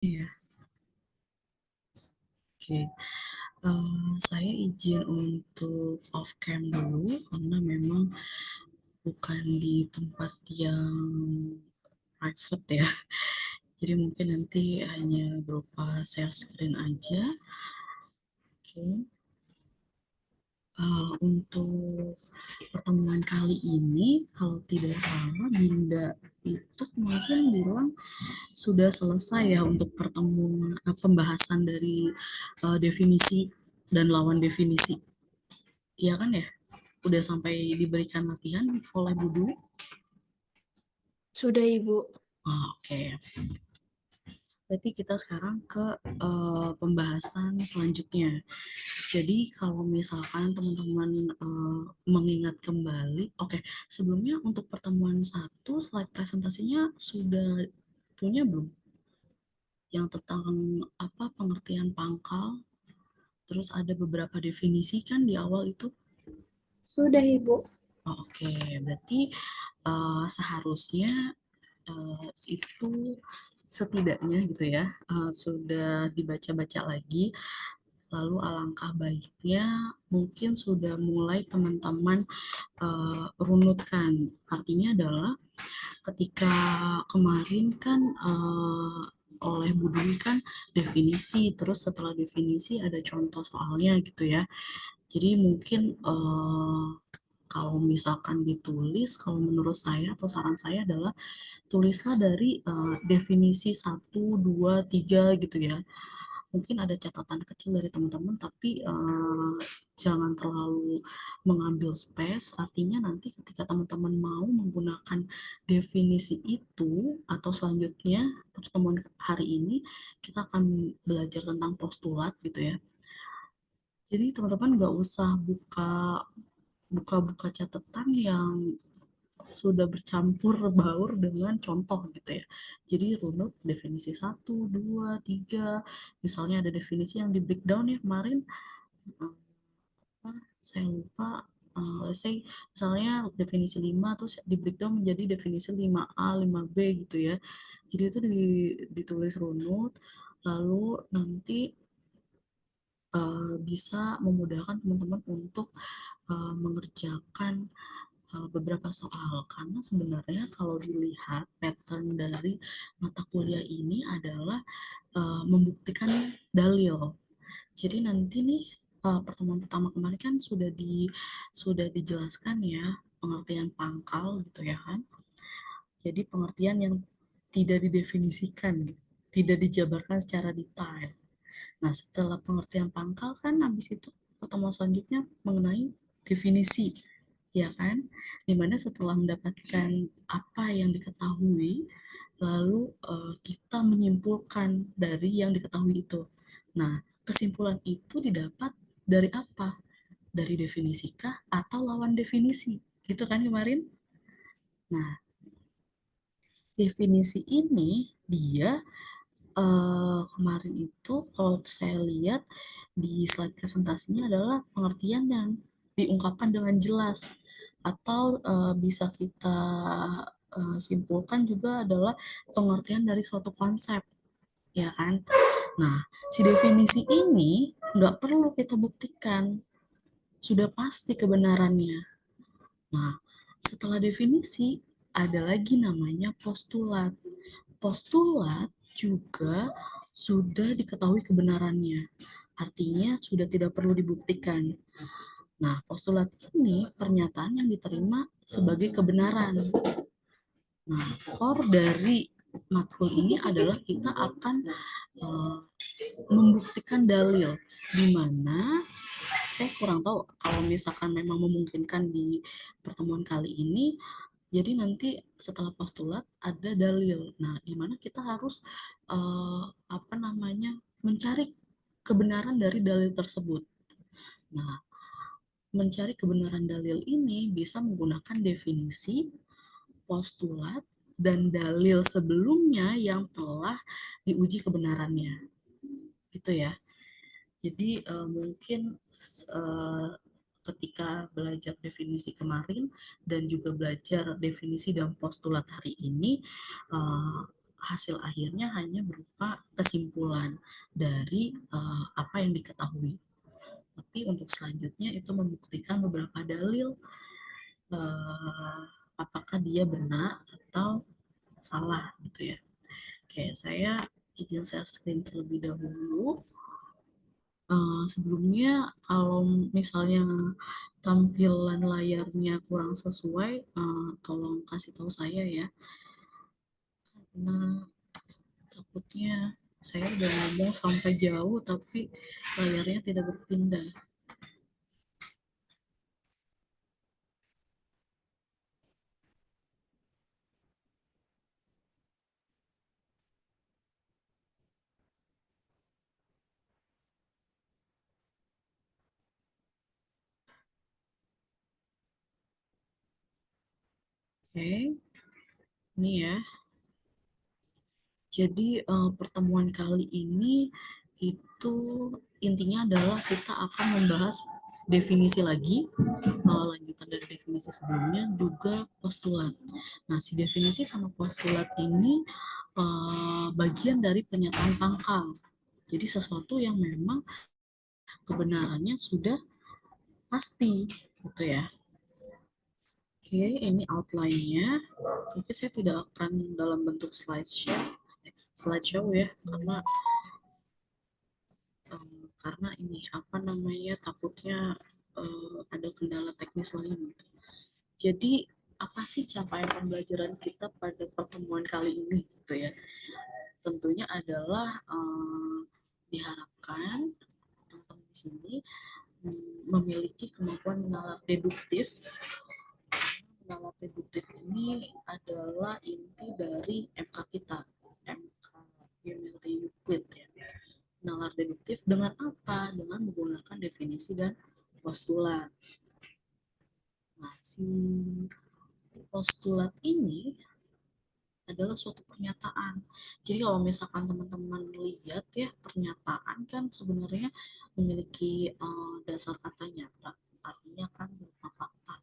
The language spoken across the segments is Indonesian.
Iya, oke. Saya izin untuk off cam dulu karena memang bukan di tempat yang private ya. Jadi mungkin nanti hanya berupa share screen aja. Oke. Untuk pertemuan kali ini, kalau tidak salah, Dinda itu kemarin bilang sudah selesai ya untuk pertemuan pembahasan dari definisi dan lawan definisi. Iya kan ya? Udah sampai diberikan latihan oleh Budu. Sudah, Ibu. Oke. Berarti kita sekarang ke pembahasan selanjutnya. Jadi kalau misalkan teman-teman mengingat kembali, oke, sebelumnya untuk pertemuan satu slide presentasinya sudah punya belum? Yang tentang apa pengertian pangkal, terus ada beberapa definisi kan di awal itu. Sudah, Ibu. Oke, berarti seharusnya itu setidaknya gitu ya sudah dibaca-baca lagi. Lalu alangkah baiknya mungkin sudah mulai teman-teman runutkan. Artinya adalah ketika kemarin kan oleh Bu Dwi kan definisi, terus setelah definisi ada contoh soalnya gitu ya. Jadi mungkin kalau misalkan ditulis, kalau menurut saya atau saran saya adalah tulislah dari definisi satu, 2, 3 gitu ya. Mungkin ada catatan kecil dari teman-teman, tapi jangan terlalu mengambil space. Artinya nanti ketika teman-teman mau menggunakan definisi itu, atau selanjutnya pertemuan hari ini, kita akan belajar tentang postulat gitu ya. Jadi teman-teman nggak usah buka-buka catatan yang sudah bercampur baur dengan contoh gitu ya. Jadi runut definisi satu, 2, 3. Misalnya ada definisi yang di breakdown ya kemarin, saya lupa, let's say misalnya definisi 5 terus di breakdown menjadi definisi 5A, 5B gitu ya. Jadi itu ditulis runut, lalu nanti bisa memudahkan teman-teman untuk mengerjakan beberapa soal karena sebenarnya kalau dilihat pattern dari mata kuliah ini adalah membuktikan dalil. Jadi nanti nih pertemuan pertama kemarin kan sudah dijelaskan ya pengertian pangkal gitu ya kan. Jadi pengertian yang tidak didefinisikan, gitu, tidak dijabarkan secara detail. Nah, setelah pengertian pangkal kan habis itu pertemuan selanjutnya mengenai definisi, ya kan? Dimana setelah mendapatkan apa yang diketahui, lalu kita menyimpulkan dari yang diketahui itu. Nah, kesimpulan itu didapat dari apa? Dari definisi kah atau lawan definisi? Gitu kan kemarin? Nah, definisi ini dia kemarin itu kalau saya lihat di slide presentasinya adalah pengertian yang diungkapkan dengan jelas atau bisa kita simpulkan juga adalah pengertian dari suatu konsep, ya kan? Nah, si definisi ini nggak perlu kita buktikan, sudah pasti kebenarannya. Nah, setelah definisi ada lagi namanya postulat. Postulat juga sudah diketahui kebenarannya. Artinya sudah tidak perlu dibuktikan. Nah, postulat ini pernyataan yang diterima sebagai kebenaran. Nah, core dari matkul ini adalah kita akan uh, membuktikan dalil di mana saya kurang tahu kalau misalkan memang memungkinkan di pertemuan kali ini. Jadi nanti setelah postulat ada dalil. Nah, di mana kita harus apa namanya mencari kebenaran dari dalil tersebut. Nah, mencari kebenaran dalil ini bisa menggunakan definisi, postulat, dan dalil sebelumnya yang telah diuji kebenarannya. Gitu ya. Jadi mungkin uh, ketika belajar definisi kemarin dan juga belajar definisi dan postulat hari ini, uh, hasil akhirnya hanya berupa kesimpulan dari apa yang diketahui. Tapi untuk selanjutnya itu membuktikan beberapa dalil apakah dia benar atau salah gitu ya. Kayak saya izin share screen terlebih dahulu. Sebelumnya kalau misalnya tampilan layarnya kurang sesuai, tolong kasih tahu saya ya, karena takutnya saya udah ngomong sampai jauh tapi layarnya tidak berpindah. Oke, ini ya. Jadi pertemuan kali ini itu intinya adalah kita akan membahas definisi lagi, lanjutan dari definisi sebelumnya, juga postulat. Nah, si definisi sama postulat ini bagian dari pernyataan pangkal. Jadi sesuatu yang memang kebenarannya sudah pasti, gitu ya. Oke, ini outline-nya. Tapi saya tidak akan dalam bentuk slideshow ya, karena ini apa namanya takutnya ada kendala teknis lain. Jadi apa sih capaian pembelajaran kita pada pertemuan kali ini gitu ya? Tentunya adalah diharapkan teman-teman di sini memiliki kemampuan menalar deduktif. Nalar deduktif ini adalah inti dari MK kita, MK Unary Euclid ya. Nalar deduktif dengan apa? Dengan menggunakan definisi dan postulat. Nah, si postulat ini adalah suatu pernyataan. Jadi kalau misalkan teman-teman lihat ya, pernyataan kan sebenarnya memiliki dasar kata nyata. Artinya kan berupa fakta.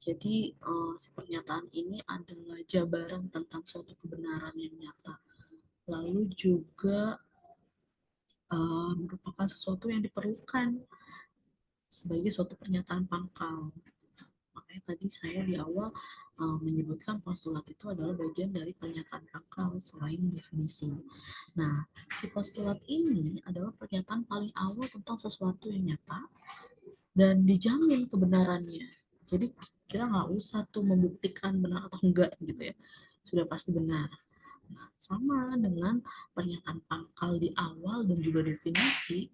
Jadi si pernyataan ini adalah jabaran tentang suatu kebenaran yang nyata. Lalu juga merupakan sesuatu yang diperlukan sebagai suatu pernyataan pangkal. Makanya tadi saya di awal menyebutkan postulat itu adalah bagian dari pernyataan pangkal selain definisi. Nah, si postulat ini adalah pernyataan paling awal tentang sesuatu yang nyata dan dijamin kebenarannya. Jadi kita nggak usah tuh membuktikan benar atau enggak gitu ya. Sudah pasti benar. Nah, sama dengan pernyataan pangkal di awal dan juga definisi,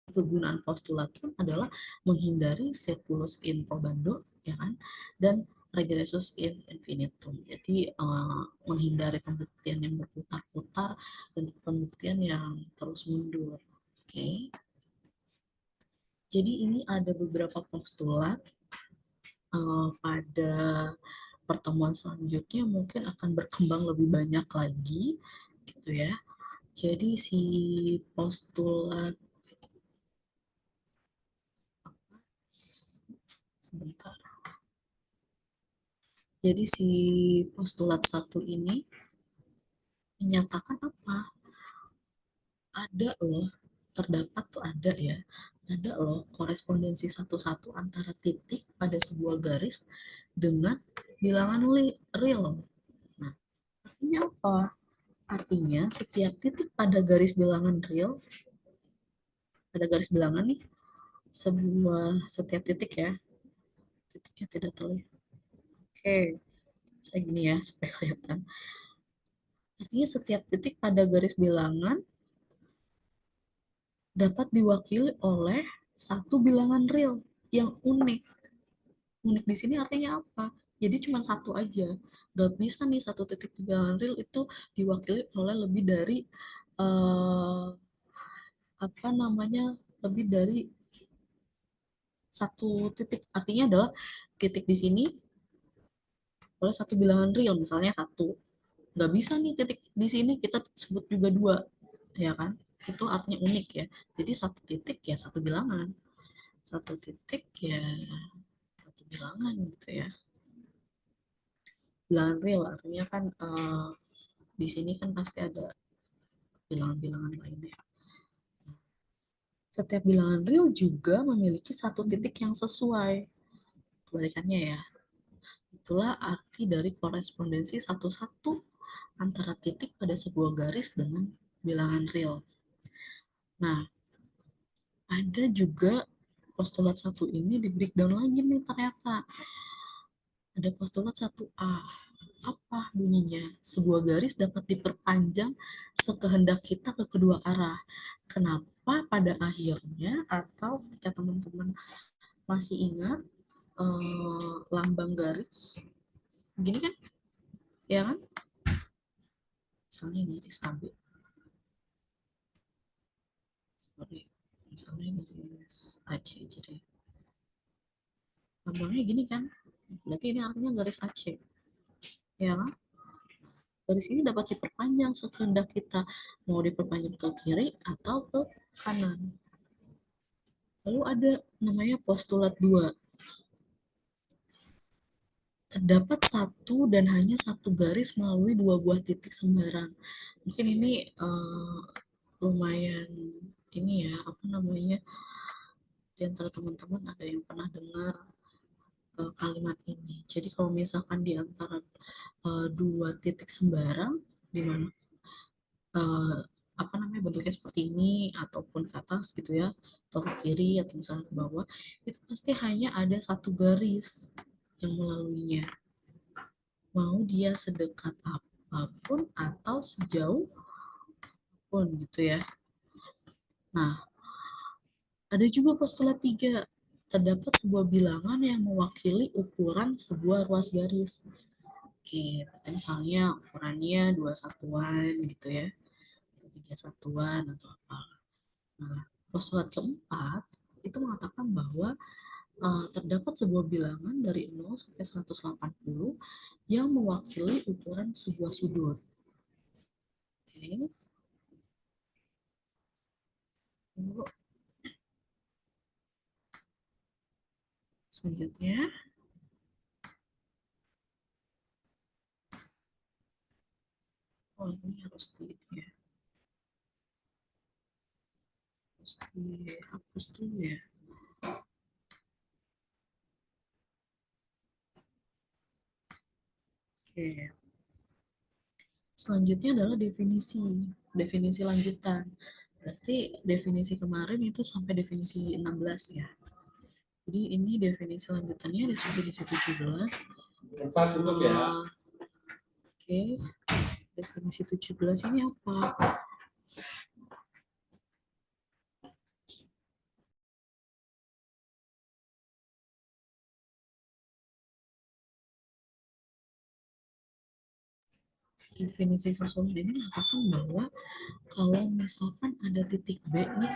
kegunaan postulat pun adalah menghindari circulus in probando, ya kan, dan regressus in infinitum. Jadi menghindari pembuktian yang berputar-putar dan pembuktian yang terus mundur. Oke. Jadi ini ada beberapa postulat pada pertemuan selanjutnya mungkin akan berkembang lebih banyak lagi gitu ya. Jadi si postulat sebentar. Jadi si postulat satu ini menyatakan apa? Ada loh, terdapat tuh ada ya. Ada loh korespondensi satu-satu antara titik pada sebuah garis dengan bilangan real. Nah, artinya apa? Artinya setiap titik pada garis bilangan real, pada garis bilangan nih, setiap titik ya, titiknya tidak terlihat. Oke, saya gini ya supaya kelihatan. Artinya setiap titik pada garis bilangan dapat diwakili oleh satu bilangan real yang unik. Unik di sini artinya apa? Jadi cuma satu aja. Gak bisa nih satu titik di bilangan real itu diwakili oleh lebih dari uh, apa namanya lebih dari satu titik. Artinya adalah titik di sini oleh satu bilangan real, misalnya satu. Nggak bisa nih titik di sini kita sebut juga dua, ya kan? Itu artinya unik ya. Jadi satu titik ya satu bilangan, satu titik ya satu bilangan gitu ya. Bilangan real artinya kan di sini kan pasti ada bilangan-bilangan lainnya. Setiap bilangan real juga memiliki satu titik yang sesuai. Kebalikannya ya. Itulah arti dari korespondensi satu-satu antara titik pada sebuah garis dengan bilangan real. Nah, ada juga postulat satu ini di breakdown lagi nih ternyata. Ada postulat 1A. Apa bunyinya? Sebuah garis dapat diperpanjang sekehendak kita ke kedua arah. Kenapa pada akhirnya atau ketika teman-teman masih ingat lambang garis gini kan? Ya kan? Misalnya garis AB. Sorry. Misalnya garis AC aja deh. Lambangnya gini kan? Berarti ini artinya garis AC. Ya kan? Garis ini dapat diperpanjang sekehendak kita. Mau diperpanjang ke kiri atau ke kanan. Lalu ada namanya postulat 2. Terdapat satu dan hanya satu garis melalui dua buah titik sembarang. Mungkin ini lumayan ini ya, apa namanya, di antara teman-teman ada yang pernah dengar kalimat ini. Jadi kalau misalkan di antara dua titik sembarang, di mana apa namanya bentuknya seperti ini ataupun ke atas gitu ya, atau ke kiri atau misalnya ke bawah, itu pasti hanya ada satu garis yang melaluinya. Mau dia sedekat apapun atau sejauh pun gitu ya. Nah, ada juga postulat 3. Terdapat sebuah bilangan yang mewakili ukuran sebuah ruas garis. Oke, berarti misalnya ukurannya 2 satuan gitu ya, atau 3 satuan atau apa. Nah, postulat keempat itu mengatakan bahwa terdapat sebuah bilangan dari 0 sampai 180 yang mewakili ukuran sebuah sudut. Oke. Lalu selanjutnya, oh ini harus dihapus dulu ya. Oke. Selanjutnya adalah definisi. Definisi lanjutan. Berarti definisi kemarin itu sampai definisi 16 ya. Jadi ini definisi lanjutannya di definisi 17. Oke. Definisi 17 ini apa? Definisi susunan ini mengatakan bahwa kalau misalkan ada titik B nih,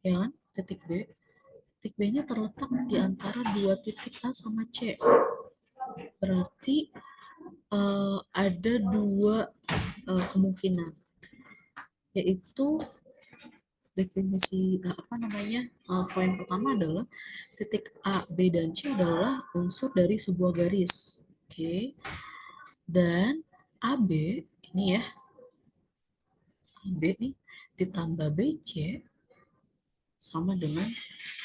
ya kan, titik B, titik B-nya terletak di antara dua titik A sama C. Berarti ada dua kemungkinan, yaitu definisi apa namanya, poin pertama adalah titik A, B, dan C adalah unsur dari sebuah garis. Oke. Dan AB ini ya, AB nih ditambah BC sama dengan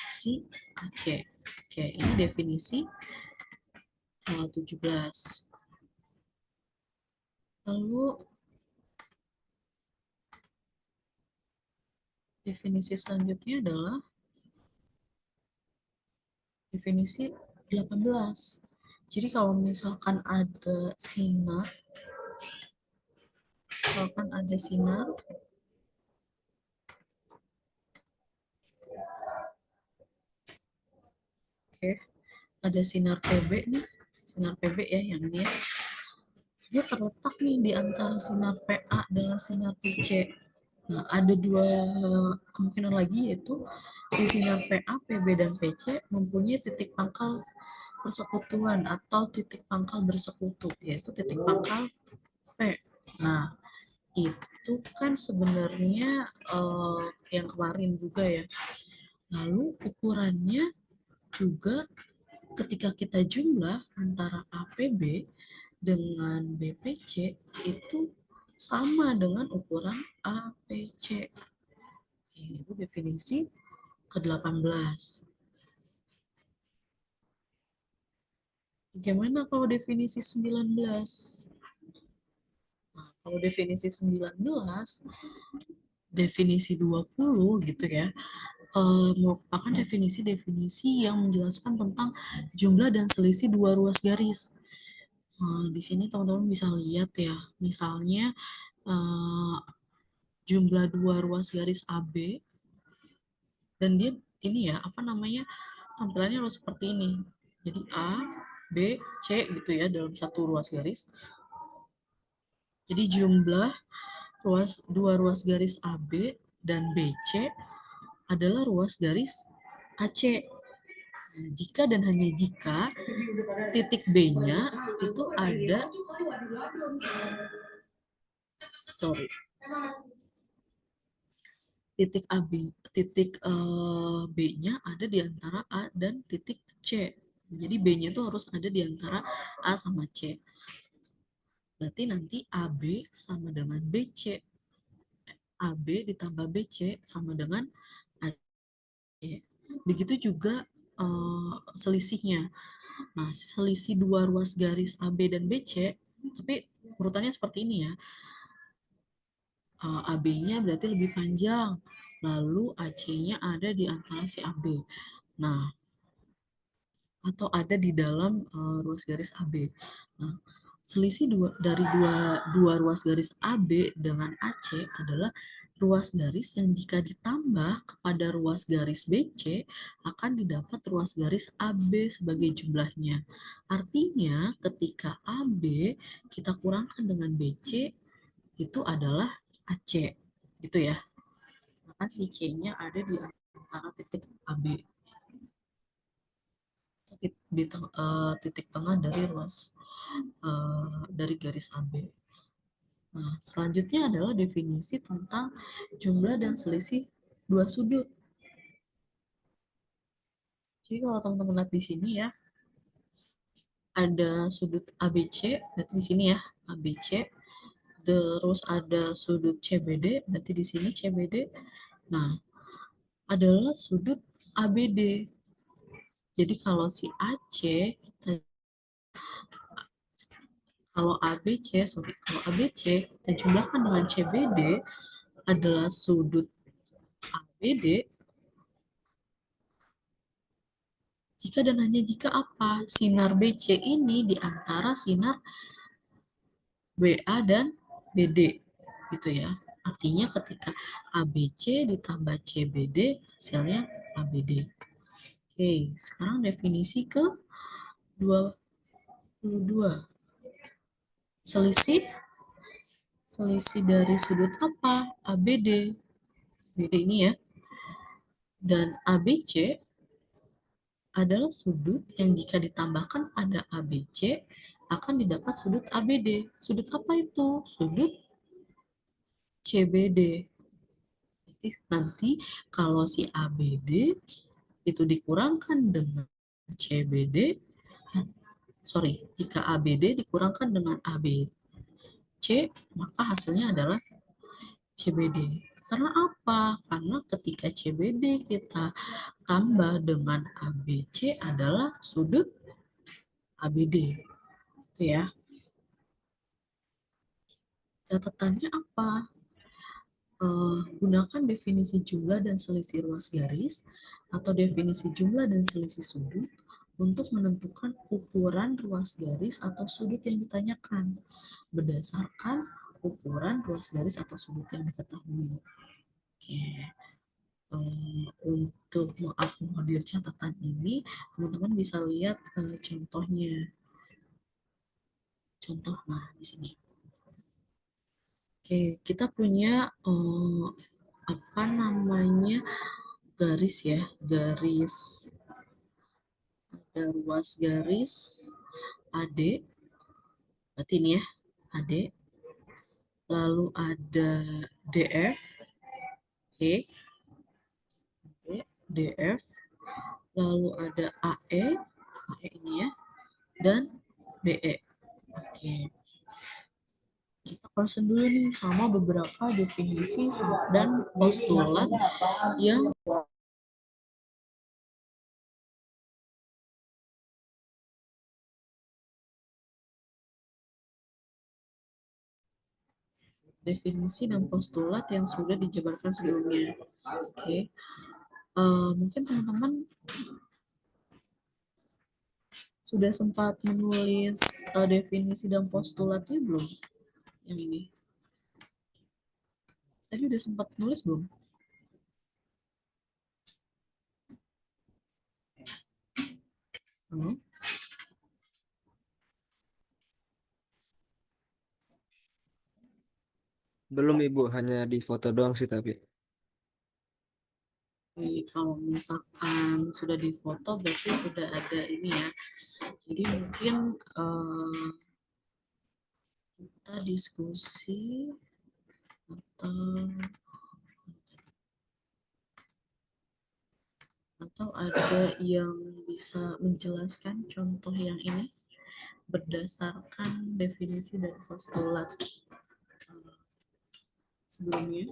si AC. Oke, ini definisi 17. Lalu definisi selanjutnya adalah definisi 18. Jadi kalau misalkan ada sinar, oke, ada sinar PB nih, sinar PB ya yang ini ya. Dia terletak nih di antara sinar PA dengan sinar PC. Nah, ada dua kemungkinan lagi, yaitu di sinar PA, PB, dan PC mempunyai titik pangkal persekutuan atau titik pangkal bersekutu, yaitu titik pangkal P. Nah, itu kan sebenarnya yang kemarin juga ya. Lalu ukurannya juga ketika kita jumlah antara APB dengan BPC itu sama dengan ukuran ABC. Itu definisi ke-18. Bagaimana kalau definisi 19? Nah, kalau definisi 19, definisi 20 gitu ya, merupakan definisi-definisi yang menjelaskan tentang jumlah dan selisih dua ruas garis. Di sini teman-teman bisa lihat ya, misalnya eh, jumlah dua ruas garis AB, dan dia ini ya, apa namanya, tampilannya harus seperti ini. Jadi A, B, C gitu ya, dalam satu ruas garis. Jadi jumlah dua ruas garis AB dan BC adalah ruas garis AC. Nah, jika dan hanya jika titik B-nya itu ada, sorry, titik AB, titik B-nya ada di antara A dan titik C. Jadi B-nya itu harus ada di antara A sama C. Berarti nanti AB sama dengan BC. AB ditambah BC sama dengan AC. Begitu juga selisihnya. Nah, selisih dua ruas garis AB dan BC, tapi urutannya seperti ini ya. AB-nya berarti lebih panjang, lalu AC-nya ada di antara si AB. Nah, atau ada di dalam ruas garis AB. Nah, selisih dari dua ruas garis AB dengan AC adalah ruas garis yang jika ditambah kepada ruas garis BC akan didapat ruas garis AB sebagai jumlahnya. Artinya ketika AB kita kurangkan dengan BC itu adalah AC. Gitu ya. Maka si C-nya ada di antara titik AB. Di titik tengah dari ruas dari garis AB. Nah, selanjutnya adalah definisi tentang jumlah dan selisih dua sudut. Jadi kalau teman-teman lihat di sini ya, ada sudut ABC, berarti di sini ya ABC. Terus ada sudut CBD, berarti di sini CBD. Nah, adalah sudut ABD. Jadi kalau si AC, kalau ABC kita jumlahkan dengan CBD adalah sudut ABD jika dan hanya jika apa? Sinar BC ini di antara sinar BA dan BD gitu ya. Artinya ketika ABC ditambah CBD hasilnya ABD. Oke, sekarang definisi ke 22. Selisih selisih dari sudut apa? ABD. BD ini ya. Dan ABC adalah sudut yang jika ditambahkan pada ABC akan didapat sudut ABD. Sudut apa itu? Sudut CBD. Jadi nanti kalau si ABD itu dikurangkan dengan CBD, jika ABD dikurangkan dengan ABC, maka hasilnya adalah CBD. Karena apa? Karena ketika CBD kita tambah dengan ABC adalah sudut ABD. Itu ya. Catatannya apa? Gunakan definisi jumlah dan selisih ruas garis atau definisi jumlah dan selisih sudut untuk menentukan ukuran ruas garis atau sudut yang ditanyakan berdasarkan ukuran ruas garis atau sudut yang diketahui. Oke. Untuk mengakomodir catatan ini, teman-teman bisa lihat contohnya. Contoh, nah di sini. Oke, kita punya apa namanya garis ya, garis ada ruas garis AD, berarti ini ya AD, lalu ada DF, oke, DF, lalu ada AE, AE ini ya, dan BE. Oke, kita concern dulu nih sama beberapa definisi dan postulat yang definisi dan postulat yang sudah dijabarkan sebelumnya. Oke, mungkin teman-teman sudah sempat menulis definisi dan postulatnya belum? Yang ini. Tadi udah sempat nulis belum? Halo? Belum Ibu, hanya di foto doang sih tapi. Jadi kalau misalkan sudah difoto berarti sudah ada ini ya. Jadi mungkin kita diskusi atau ada yang bisa menjelaskan contoh yang ini berdasarkan definisi dan postulat sebelumnya.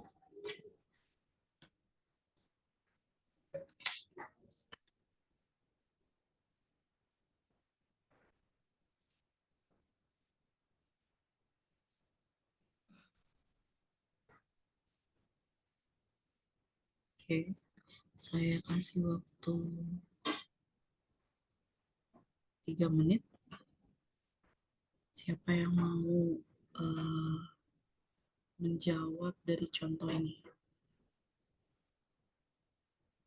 Oke, saya kasih waktu 3 menit. Siapa yang mau eh, menjawab dari contoh ini?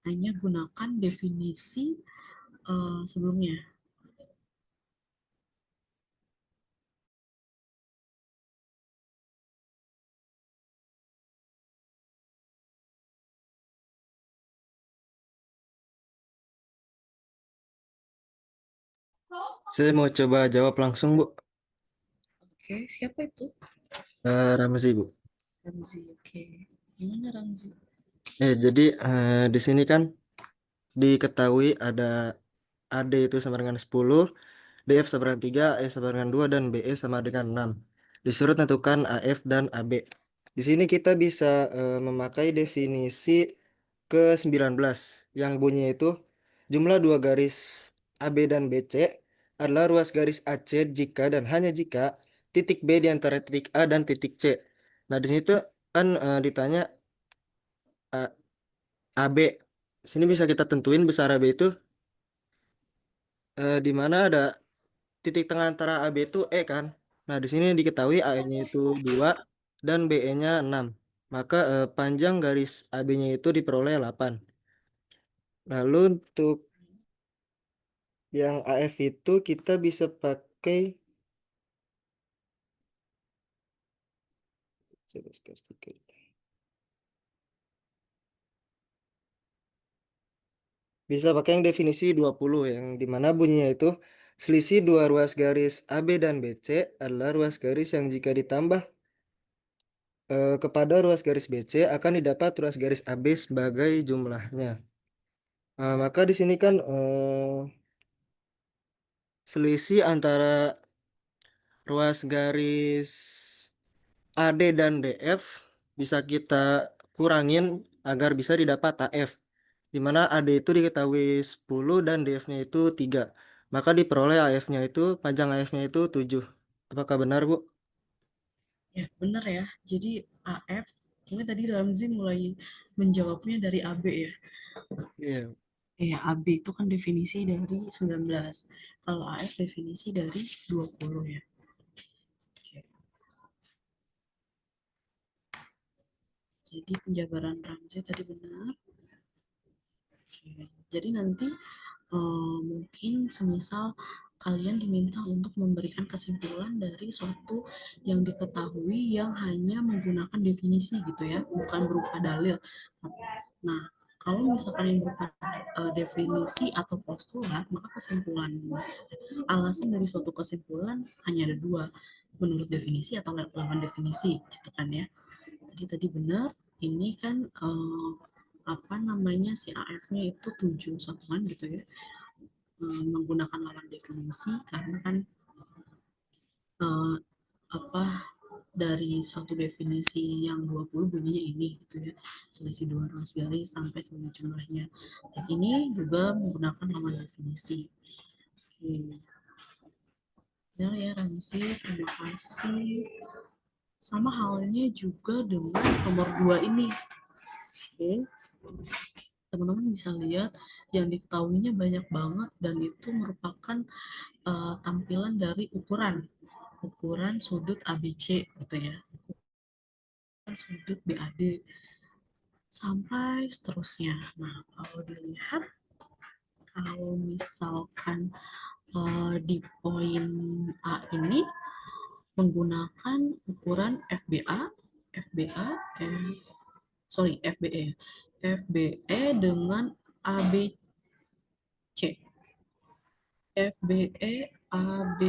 Hanya gunakan definisi sebelumnya. Saya mau coba jawab langsung Bu. Oke, siapa itu? Ramzi Bu. Ramzi. Oke, gimana Ramzi? Jadi di sini kan diketahui ada AD itu sama dengan 10, DF sama dengan 3, E sama dengan 2, dan BE sama dengan 6. Disuruh tentukan AF dan AB. Di sini kita bisa memakai definisi ke-19 yang bunyinya itu jumlah dua garis AB dan BC adalah ruas garis AC jika dan hanya jika titik B di antara titik A dan titik C. Nah, di sini tuh kan ditanya eh, AB. Sini bisa kita tentuin besar AB itu di mana ada titik tengah antara AB itu E kan. Nah, di sini diketahui AE-nya itu 2 dan BE-nya 6. Maka panjang garis AB-nya itu diperoleh 8. Lalu untuk yang AF itu kita bisa pakai bisa pakai yang definisi 20 yang dimana bunyinya itu selisih dua ruas garis AB dan BC adalah ruas garis yang jika ditambah kepada ruas garis BC akan didapat ruas garis AB sebagai jumlahnya. Maka di sini kan selisih antara ruas garis AD dan DF bisa kita kurangin agar bisa didapat AF. Di mana AD itu diketahui 10 dan DF-nya itu 3. Maka diperoleh AF-nya itu, panjang AF-nya itu 7. Apakah benar, Bu? Ya, benar ya. Jadi AF, mungkin tadi Ramzi mulai menjawabnya dari AB ya. Iya. Ya, AB itu kan definisi dari 19. Kalau AF definisi dari 20 ya. Oke. Jadi penjabaran Ramzi tadi benar. Oke. Jadi nanti mungkin semisal kalian diminta untuk memberikan kesimpulan dari suatu yang diketahui yang hanya menggunakan definisi gitu ya, bukan berupa dalil. Nah, kalau misalkan yang berupa definisi atau postulat, maka kesimpulan alasan dari suatu kesimpulan hanya ada dua, menurut definisi atau lawan definisi, gitu kan ya. Jadi tadi benar, ini kan apa namanya si AF-nya itu 7 satuan gitu ya, menggunakan lawan definisi karena kan eh, apa dari suatu definisi yang 20 bunyinya ini gitu ya. Selisih 12 garis sampai sebagai jumlahnya. Dan ini juga menggunakan lawan definisi. Oke. Ya Ramzi, terima kasih. Sama halnya juga dengan nomor 2 ini. Oke. Teman-teman bisa lihat yang diketahuinya banyak banget dan itu merupakan tampilan dari ukuran sudut ABC gitu ya, sudut BAD sampai seterusnya. Nah, kalau dilihat, kalau misalkan di poin A ini menggunakan ukuran FBA, FBA, FBE, FBE dengan ABC, FBE, AB,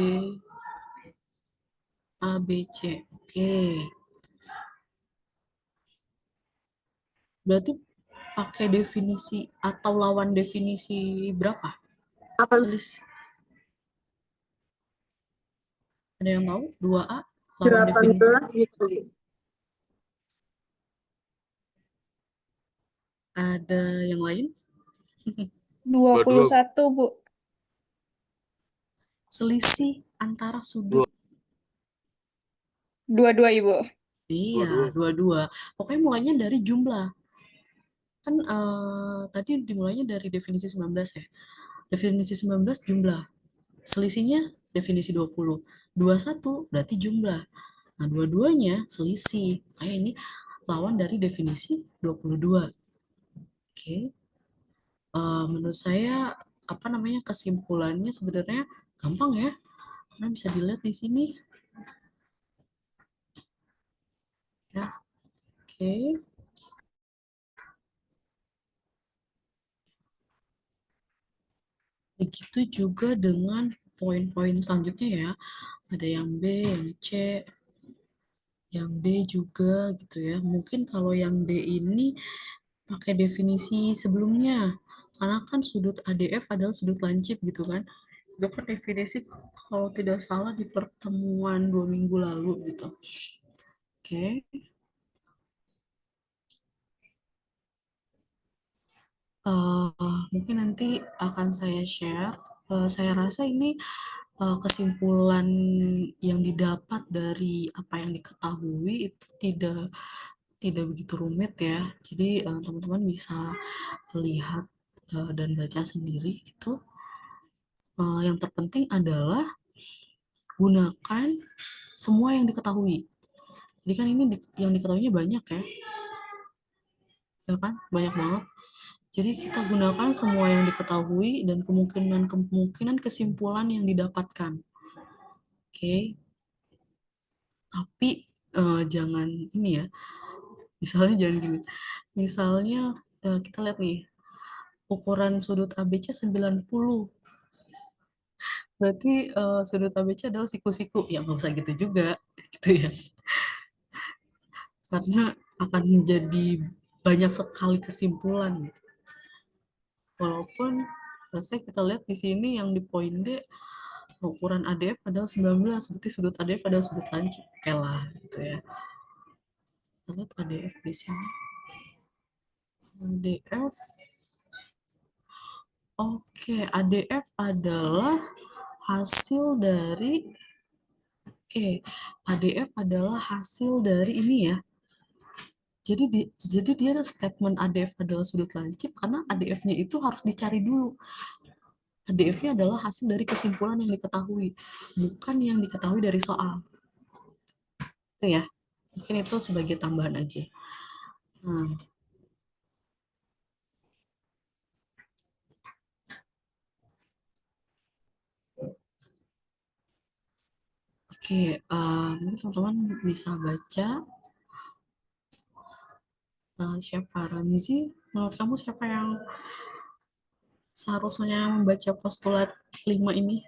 ABC. Oke, berarti pakai definisi atau lawan definisi berapa? Apa? Selisih. Ada yang tahu? 2A, lawan definisi. 18 gitu. Ada yang lain? 21, Bu. Selisih antara sudut. 22, Ibu. Iya, dua-dua. Pokoknya mulainya dari jumlah. Kan tadi dimulainya dari definisi 19 ya. Definisi 19 jumlah. Selisihnya definisi 20. 21 berarti jumlah. Nah, dua-duanya selisih. Kayak ini lawan dari definisi 22. Oke. Menurut saya apa namanya kesimpulannya sebenarnya gampang ya. Karena bisa dilihat di sini ya. Oke. Begitu juga dengan poin-poin selanjutnya ya. Ada yang B, yang C, yang D juga gitu ya. Mungkin kalau yang D ini pakai definisi sebelumnya. Karena kan sudut ADF adalah sudut lancip gitu kan. Itu kan definisi kalau tidak salah di pertemuan 2 minggu lalu gitu. Oke. Mungkin nanti akan saya share. Saya rasa ini kesimpulan yang didapat dari apa yang diketahui itu tidak begitu rumit ya. Jadi teman-teman bisa lihat dan baca sendiri gitu. Yang terpenting adalah gunakan semua yang diketahui. Jadi kan ini yang diketahuinya banyak ya kan? Banyak banget. Jadi kita gunakan semua yang diketahui dan kemungkinan kesimpulan yang didapatkan. Oke, tapi jangan ini ya. Misalnya jangan gini. Misalnya kita lihat nih, ukuran sudut ABC 90. Berarti sudut ABC adalah siku-siku. Ya nggak usah gitu juga, gitu ya. Karena akan menjadi banyak sekali kesimpulan. Walaupun saya kita lihat di sini yang di poin D ukuran ADF adalah 19, berarti sudut ADF adalah sudut lancip. Oke lah, gitu ya. Kita lihat ADF di sini. ADF. Oke, ADF adalah hasil dari ADF adalah hasil dari ini ya. Jadi dia ada statement ADF adalah sudut lancip karena ADF-nya itu harus dicari dulu. ADF-nya adalah hasil dari kesimpulan yang diketahui, bukan yang diketahui dari soal. Itu ya. Mungkin itu sebagai tambahan aja. Nah, oke, mungkin teman-teman bisa baca siapa Ramzi. Menurut kamu siapa yang seharusnya membaca postulat 5 ini?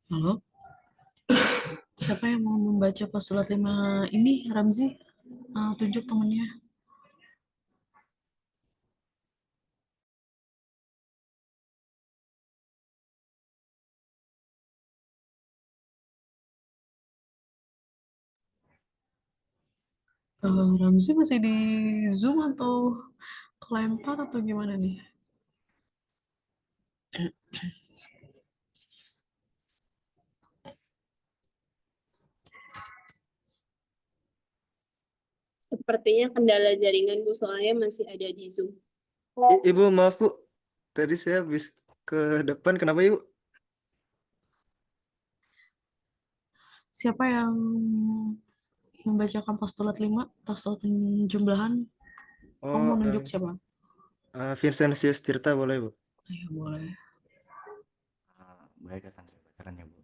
Halo? Siapa yang mau membaca postulat 5 ini, Ramzi? Tunjuk temennya. Ramzi masih di Zoom atau kelempar atau gimana nih? Sepertinya kendala jaringan Bu, soalnya masih ada di Zoom. Ibu maaf Bu, tadi saya habis ke depan, kenapa Ibu? Siapa yang membacakan postulat 5, postulat penjumlahan? Kamu mau Oh, nunjuk siapa? Vincentius Tirta boleh Bu? Ayo boleh. Baik, akan saya bacakan ya Bu.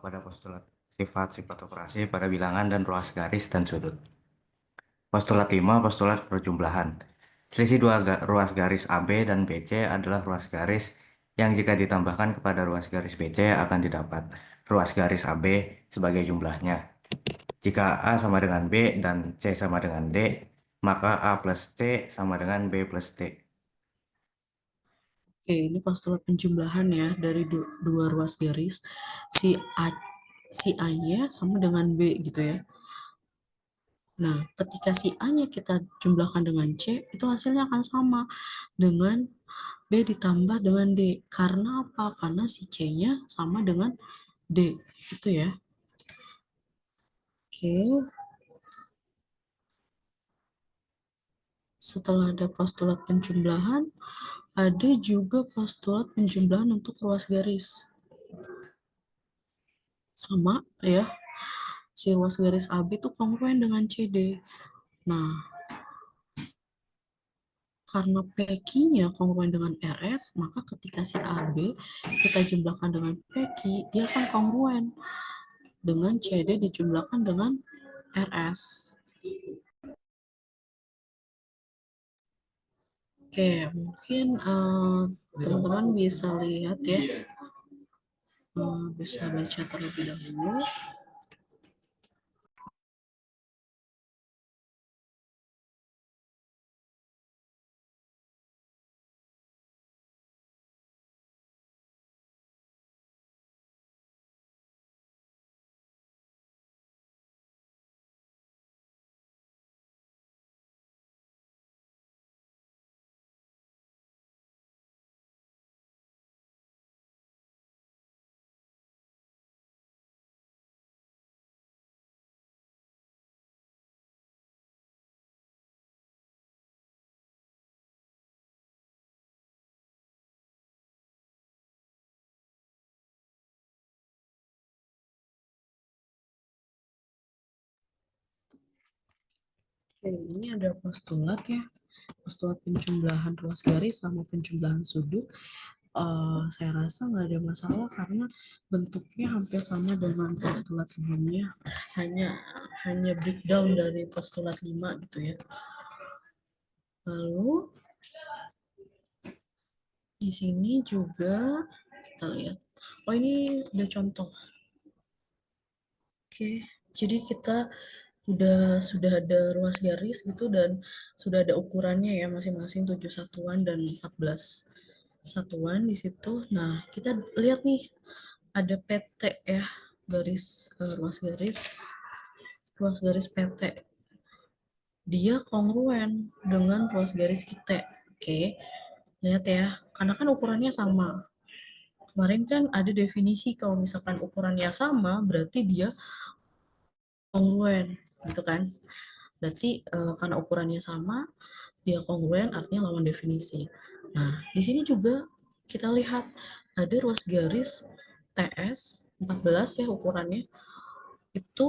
Pada postulat sifat-sifat operasi pada bilangan dan ruas garis dan sudut. Postulat 5, postulat perjumlahan. Selisih dua ruas garis AB dan BC adalah ruas garis yang jika ditambahkan kepada ruas garis BC akan didapat ruas garis AB sebagai jumlahnya. Jika A sama dengan B dan C sama dengan D, maka A plus C sama dengan B plus D. Oke, ini postulat penjumlahan ya dari dua ruas garis. Si A, si A-nya sama dengan B gitu ya. Nah, ketika si A-nya kita jumlahkan dengan C, itu hasilnya akan sama dengan B ditambah dengan D. Karena apa? Karena si C-nya sama dengan D. Itu ya. Oke. Setelah ada postulat penjumlahan, ada juga postulat penjumlahan untuk ruas garis. Sama ya, si ruas garis AB itu kongruen dengan CD. Nah, karena PQ-nya kongruen dengan RS, maka ketika si AB kita jumlahkan dengan PQ, dia akan kongruen dengan CD dijumlahkan dengan RS. Oke, mungkin teman-teman bisa lihat ya, bisa baca terlebih dahulu. Oke, ini ada postulat ya, postulat penjumlahan ruas garis sama penjumlahan sudut. Saya rasa nggak ada masalah karena bentuknya hampir sama dengan postulat sebelumnya, hanya hanya breakdown dari postulat 5 gitu ya. Lalu di sini juga kita lihat, oh ini udah contoh. Oke, jadi kita sudah ada ruas garis gitu dan sudah ada ukurannya ya masing-masing 7 satuan dan 14 satuan di situ. Nah, kita lihat nih ada PT ya, ruas garis PT. Dia kongruen dengan ruas garis kita. Oke. Lihat ya, karena kan ukurannya sama. Kemarin kan ada definisi kalau misalkan ukurannya sama, berarti dia kongruen, gitu kan? Berarti karena ukurannya sama, dia kongruen artinya lawan definisi. Nah, di sini juga kita lihat ada ruas garis TS 14 ya ukurannya itu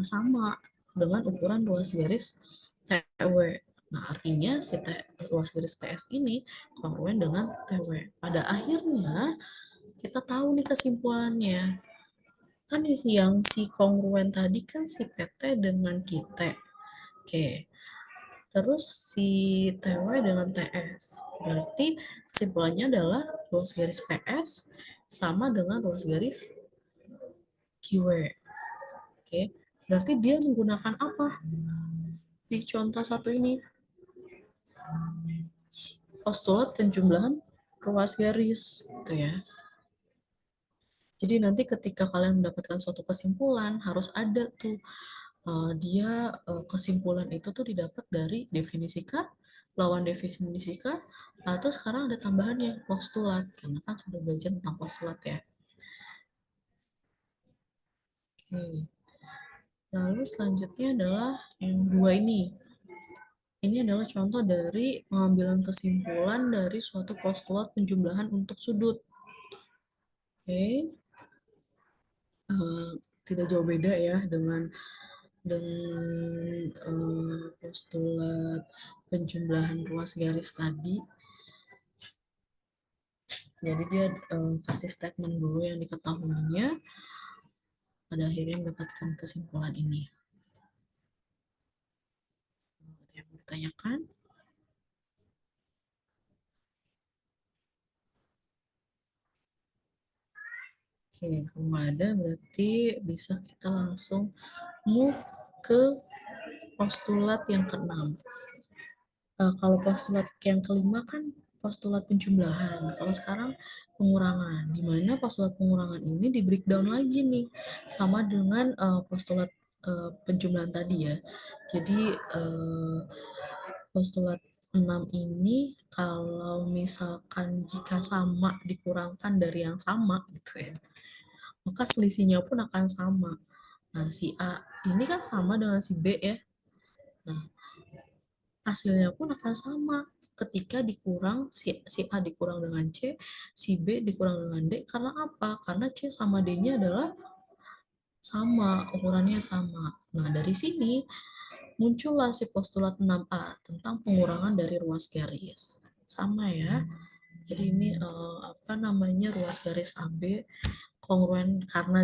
sama dengan ukuran ruas garis TW. Nah, artinya si ruas garis TS ini kongruen dengan TW. Pada akhirnya kita tahu nih kesimpulannya. Kan yang si kongruen tadi kan si PT dengan kita. Oke. Terus si TW dengan TS. Berarti kesimpulannya adalah ruas garis PS sama dengan ruas garis QW. Oke. Berarti dia menggunakan apa? Di contoh satu ini, postulat penjumlahan ruas garis. Gitu ya. Jadi nanti ketika kalian mendapatkan suatu kesimpulan, harus ada tuh Dia kesimpulan itu tuh didapat dari definisi K, lawan definisi K, atau sekarang ada tambahannya postulat, karena kan sudah belajar tentang postulat ya. Oke. Lalu selanjutnya adalah yang dua ini. Ini adalah contoh dari pengambilan kesimpulan dari suatu postulat penjumlahan untuk sudut. Oke. Tidak jauh beda ya dengan postulat penjumlahan ruas garis tadi. Jadi dia kasih statement dulu yang diketahuinya, pada akhirnya mendapatkan kesimpulan ini. Ada yang bertanyakan? Oke, kalau nggak ada berarti bisa kita langsung move ke postulat yang keenam. Kalau postulat yang kelima kan postulat penjumlahan. Kalau sekarang pengurangan. Di mana postulat pengurangan ini di breakdown lagi nih, sama dengan postulat penjumlahan tadi ya. Jadi postulat 6 ini kalau misalkan jika sama dikurangkan dari yang sama gitu ya, maka selisihnya pun akan sama. Nah, si A ini kan sama dengan si B ya. Nah, hasilnya pun akan sama ketika dikurang si A dikurang dengan C, si B dikurang dengan D. Karena apa? Karena C sama D-nya adalah sama, ukurannya sama. Nah, dari sini muncullah si postulat 6A tentang pengurangan dari ruas garis. Sama ya. Jadi ini apa namanya, ruas garis AB kongruen karena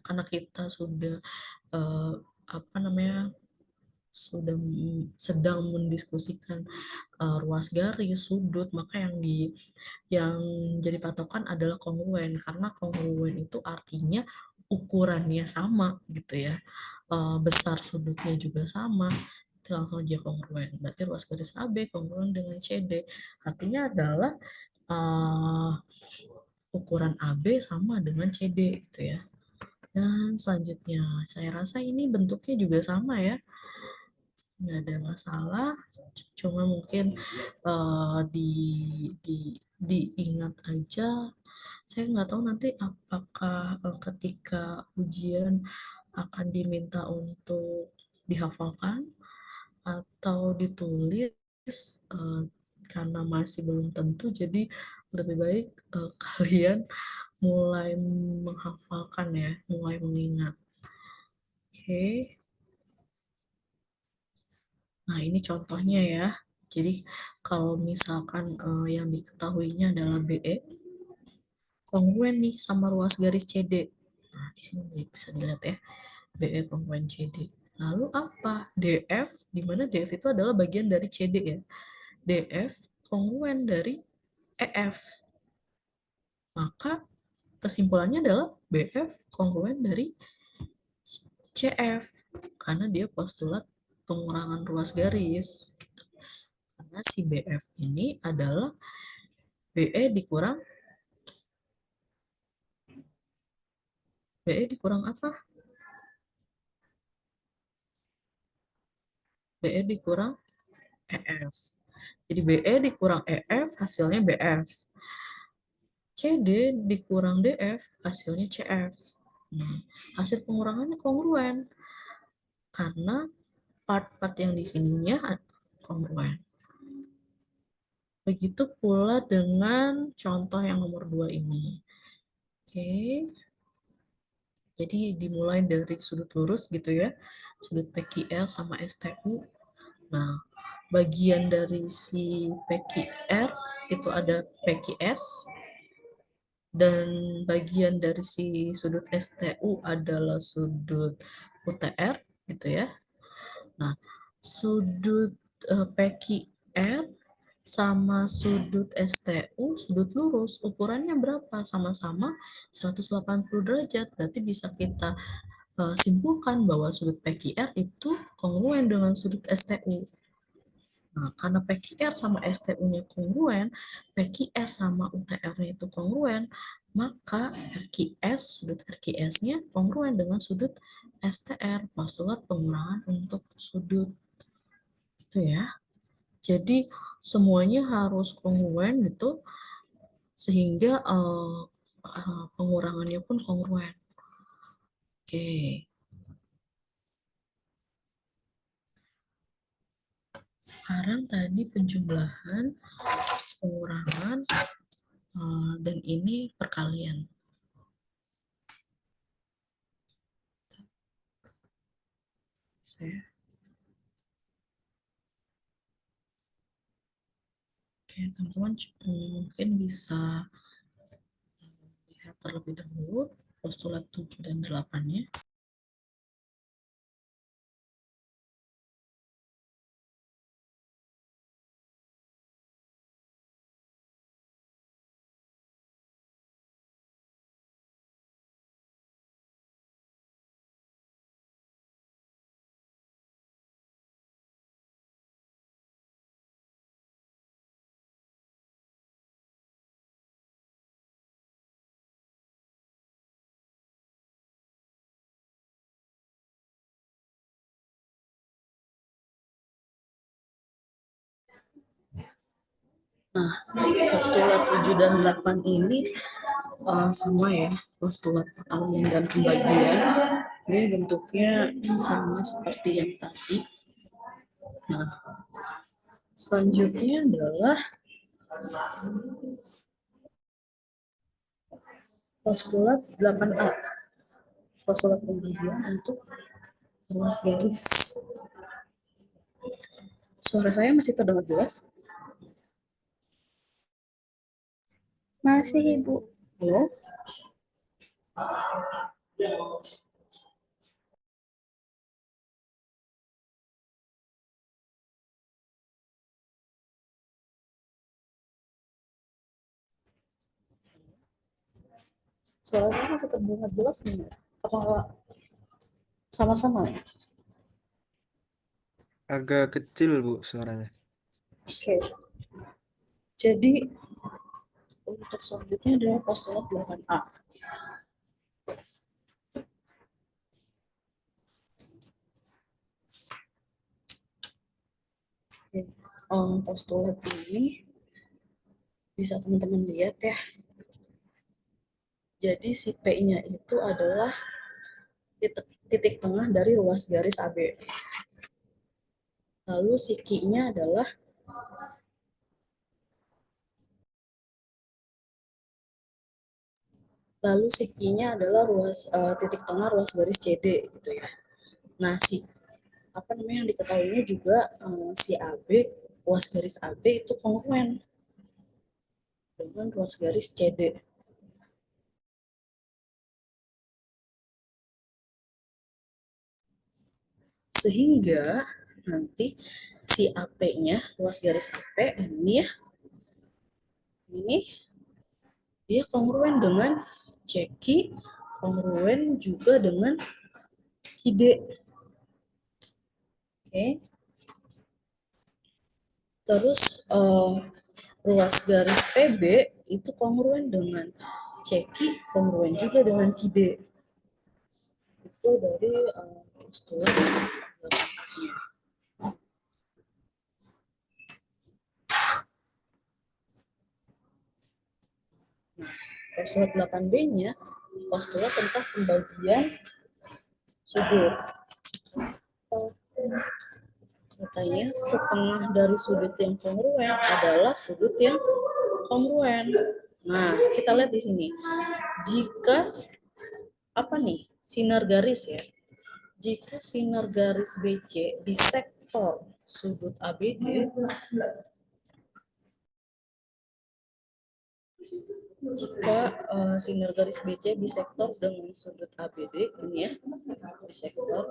karena kita sudah apa namanya, sedang mendiskusikan ruas garis, sudut, maka yang jadi patokan adalah kongruen, karena kongruen itu artinya ukurannya sama gitu ya, besar sudutnya juga sama, itu langsung aja kongruen. Berarti ruas garis AB kongruen dengan CD, artinya adalah ukuran AB sama dengan CD gitu ya. Dan selanjutnya, saya rasa ini bentuknya juga sama ya, nggak ada masalah, cuma mungkin di diingat aja. Saya nggak tahu nanti apakah ketika ujian akan diminta untuk dihafalkan atau ditulis, eh, karena masih belum tentu, jadi lebih baik kalian mulai menghafalkan ya, mulai mengingat. Oke. Nah, ini contohnya ya. Jadi, kalau misalkan yang diketahuinya adalah BE, kongruen nih sama ruas garis CD. Nah, di sini bisa dilihat ya, BE kongruen CD. Lalu apa? DF, di mana DF itu adalah bagian dari CD ya. DF kongruen dari EF. Maka kesimpulannya adalah BF kongruen dari CF. Karena dia postulat pengurangan ruas garis. Gitu. Karena si BF ini adalah BE dikurang apa? BE dikurang EF. Jadi BE dikurang EF hasilnya BF. CD dikurang DF hasilnya CF. Nah, hasil pengurangannya kongruen karena part-part yang di sininya kongruen. Begitu pula dengan contoh yang nomor 2 ini. Oke. Jadi dimulai dari sudut lurus gitu ya. Sudut PQR sama STU. Nah, bagian dari si PQR itu ada PQS, dan bagian dari si sudut STU adalah sudut UTR gitu ya. Nah, sudut PQR sama sudut STU, sudut lurus, ukurannya berapa? Sama-sama 180 derajat. Berarti bisa kita simpulkan bahwa sudut PQR itu kongruen dengan sudut STU. Nah, karena PQR sama STU-nya kongruen, PQS sama UTR-nya itu kongruen, maka RQS, sudut RQS-nya kongruen dengan sudut STR, postulat pengurangan untuk sudut. Gitu ya. Jadi semuanya harus kongruen gitu, sehingga pengurangannya pun kongruen. Oke. Sekarang tadi penjumlahan, pengurangan, dan ini perkalian. Oke, teman-teman mungkin bisa lihat terlebih dahulu postulat 7 dan 8-nya. Nah, postulat 7 dan 8 ini sama ya, postulat perkalian dan pembagian. Ini bentuknya sama seperti yang tadi. Nah, selanjutnya adalah postulat 8A. Postulat pembagian untuk ruas garis. Suara saya masih terdengar jelas? Masih, Ibu. Halo? Suara saya masih terdengar jelas nggak? Apa sama-sama? Agak kecil, Bu, suaranya. Oke. Jadi untuk selanjutnya adalah postulat 8A. Postulat ini bisa teman-teman lihat ya. Jadi si P-nya itu adalah titik tengah dari ruas garis AB. Lalu si Q-nya adalah titik tengah ruas garis CD gitu ya. Nah, yang diketahuinya juga si AB, ruas garis AB itu kongruen dengan ruas garis CD. Sehingga nanti si AP-nya, ruas garis AP ini ya, ini dia kongruen dengan CQ, kongruen juga dengan QD. Oke. Terus ruas garis PB itu kongruen dengan CQ, kongruen juga dengan QD. Itu dari postulat 8A-nya. Nah, postulat 8B-nya postulat tentang pembagian sudut. Katanya setengah dari sudut yang kongruen adalah sudut yang kongruen. Nah, kita lihat di sini. Jika sinar garis ya. Jika sinar garis BC di sektor sudut ABD, jika sinar garis BC bisektor dengan sudut ABD ini ya, bisektor.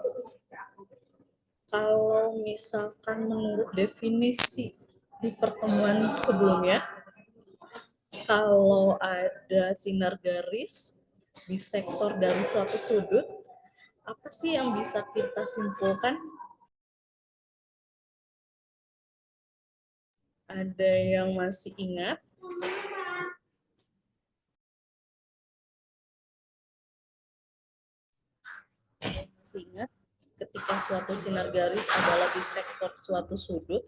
Kalau misalkan menurut definisi di pertemuan sebelumnya, kalau ada sinar garis bisektor dari suatu sudut, apa sih yang bisa kita simpulkan? Ada yang masih ingat? Masih ingat ketika suatu sinar garis adalah bisektor suatu sudut,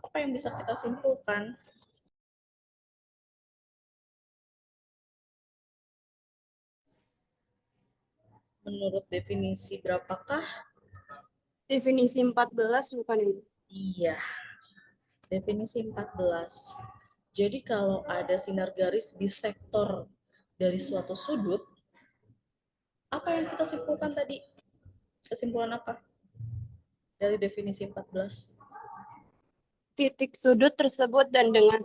apa yang bisa kita simpulkan? Menurut definisi berapakah? Definisi 14 bukan ini. Iya, definisi 14. Jadi kalau ada sinar garis bisektor dari suatu sudut, apa yang kita simpulkan tadi? Kesimpulan apa? Dari definisi 14. Titik sudut tersebut dan dengan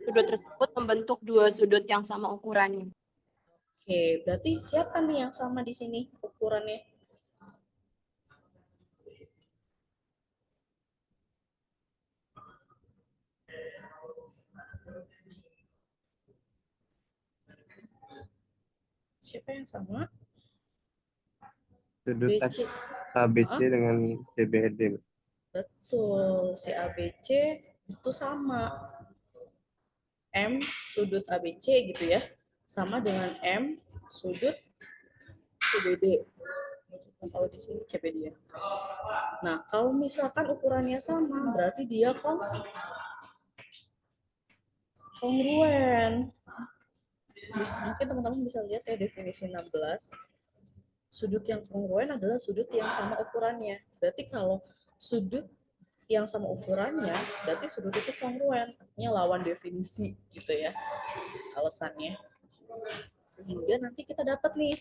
sudut tersebut membentuk dua sudut yang sama ukurannya. Oke, berarti siapa nih yang sama di sini ukurannya? Siapa yang sama? Sudut BC. ABC Hah? dengan CBD. Betul, si ABC itu sama. M sudut ABC gitu ya. Sama dengan M sudut CBD. Kalau di sini CBD ya. Nah, kalau misalkan ukurannya sama, berarti dia kongruen. Mungkin teman-teman bisa lihat ya definisi 16. Sudut yang kongruen adalah sudut yang sama ukurannya. Berarti kalau sudut yang sama ukurannya, berarti sudut itu kongruen. Artinya lawan definisi gitu ya. Alasannya. Sehingga nanti kita dapat nih.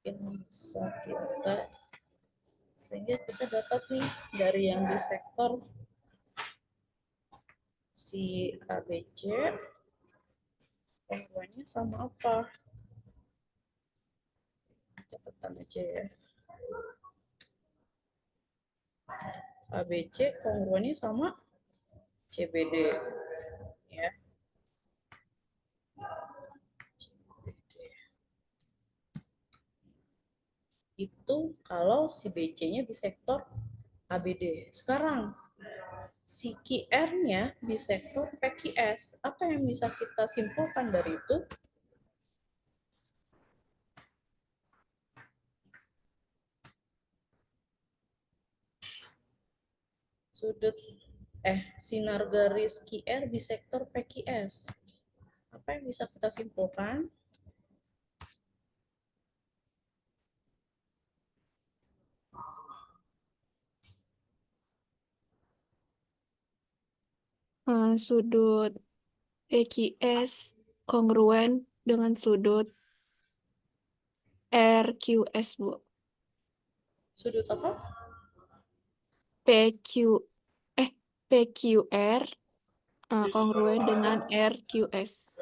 Bisa kita sehingga kita dapat nih dari yang di sektor si ABC kongruen sama apa? Catatan aja ya. ABC kongruennya sama CBD ya. Itu kalau si BC-nya bisektor ABD. Sekarang si QR-nya bisektor PQS. Apa yang bisa kita simpulkan dari itu? Sudut sinar garis QR bisektor PQS. Apa yang bisa kita simpulkan? Sudut PQS kongruen dengan sudut RQS, Bu. Sudut apa? PQ PQR kongruen dengan RQS.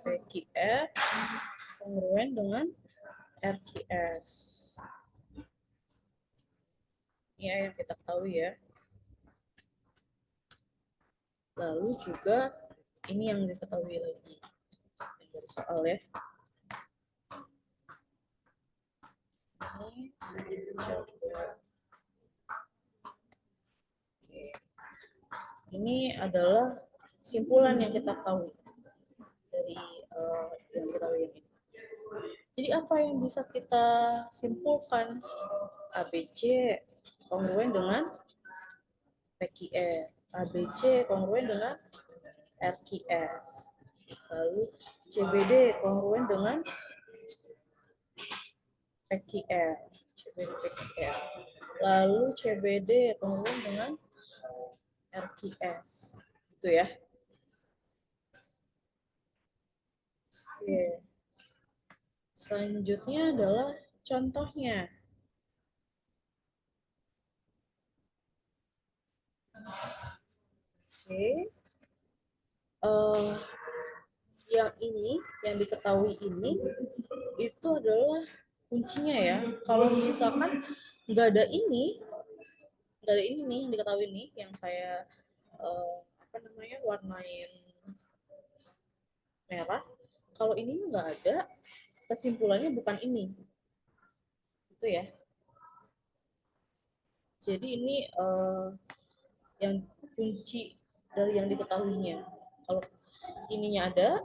PQR kongruen dengan RQS. Ini yang kita ketahui ya. Lalu juga ini yang diketahui lagi dari soal ya. Ini saya coba. Oke. Ini adalah simpulan yang kita tahu dari yang kita tahu ini. Jadi apa yang bisa kita simpulkan? ABC kongruen dengan PQR, ABC kongruen dengan RQS, lalu CBD kongruen dengan PQR, CBD PQR, lalu CBD kongruen dengan RQS, gitu ya. Oke. Selanjutnya adalah contohnya. Oke. Yang ini, yang diketahui ini, itu adalah kuncinya ya. Kalau misalkan nggak ada ini nih yang diketahui nih, yang saya warnain merah. Kalau ini nggak ada, kesimpulannya bukan ini. Itu ya. Jadi ini yang kunci dari yang diketahuinya. Kalau ininya ada,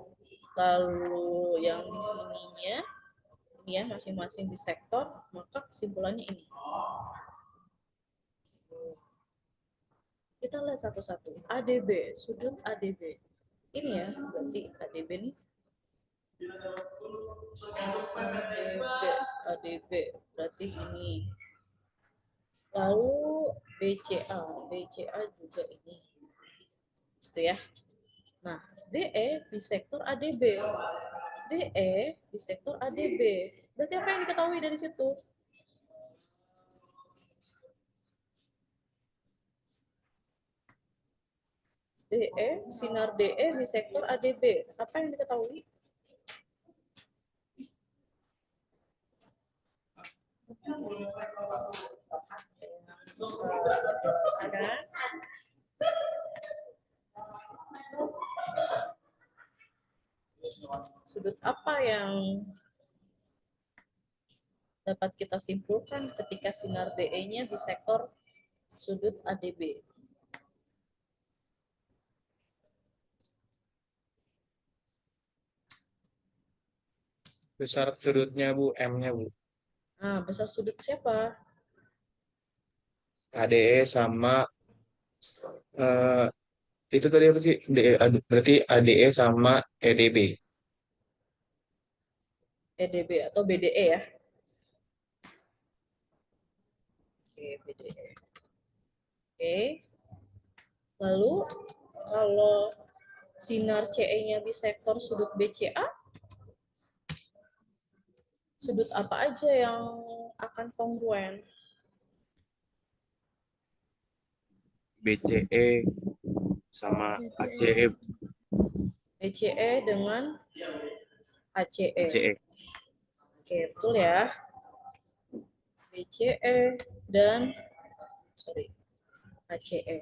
lalu yang di sininya ini ya, masing-masing bisektor, maka kesimpulannya ini. Kita lihat satu-satu. ADB, sudut ADB. Ini ya, berarti ADB nih. ADB, berarti ini. Lalu BCA, BCA juga ini. Gitu ya. Nah, DE bisektor ADB. DE bisektor ADB. Berarti apa yang diketahui dari situ? DE, sinar DE bisektor ADB. Apa yang diketahui? Sudut apa yang dapat kita simpulkan ketika sinar DE-nya di sektor sudut ADB? Besar sudutnya Bu, M-nya Bu. Nah, besar sudut siapa? ADE sama eh, itu tadi apa sih? Berarti ADE sama EDB. EDB atau BDE ya? Oke, BDE. Oke. Lalu kalau sinar CE-nya bisektor sudut BCA, sudut apa aja yang akan kongruen? BCE sama ACE. BCE dengan ACE. ACE. Oke, betul ya. BCE dan ACE.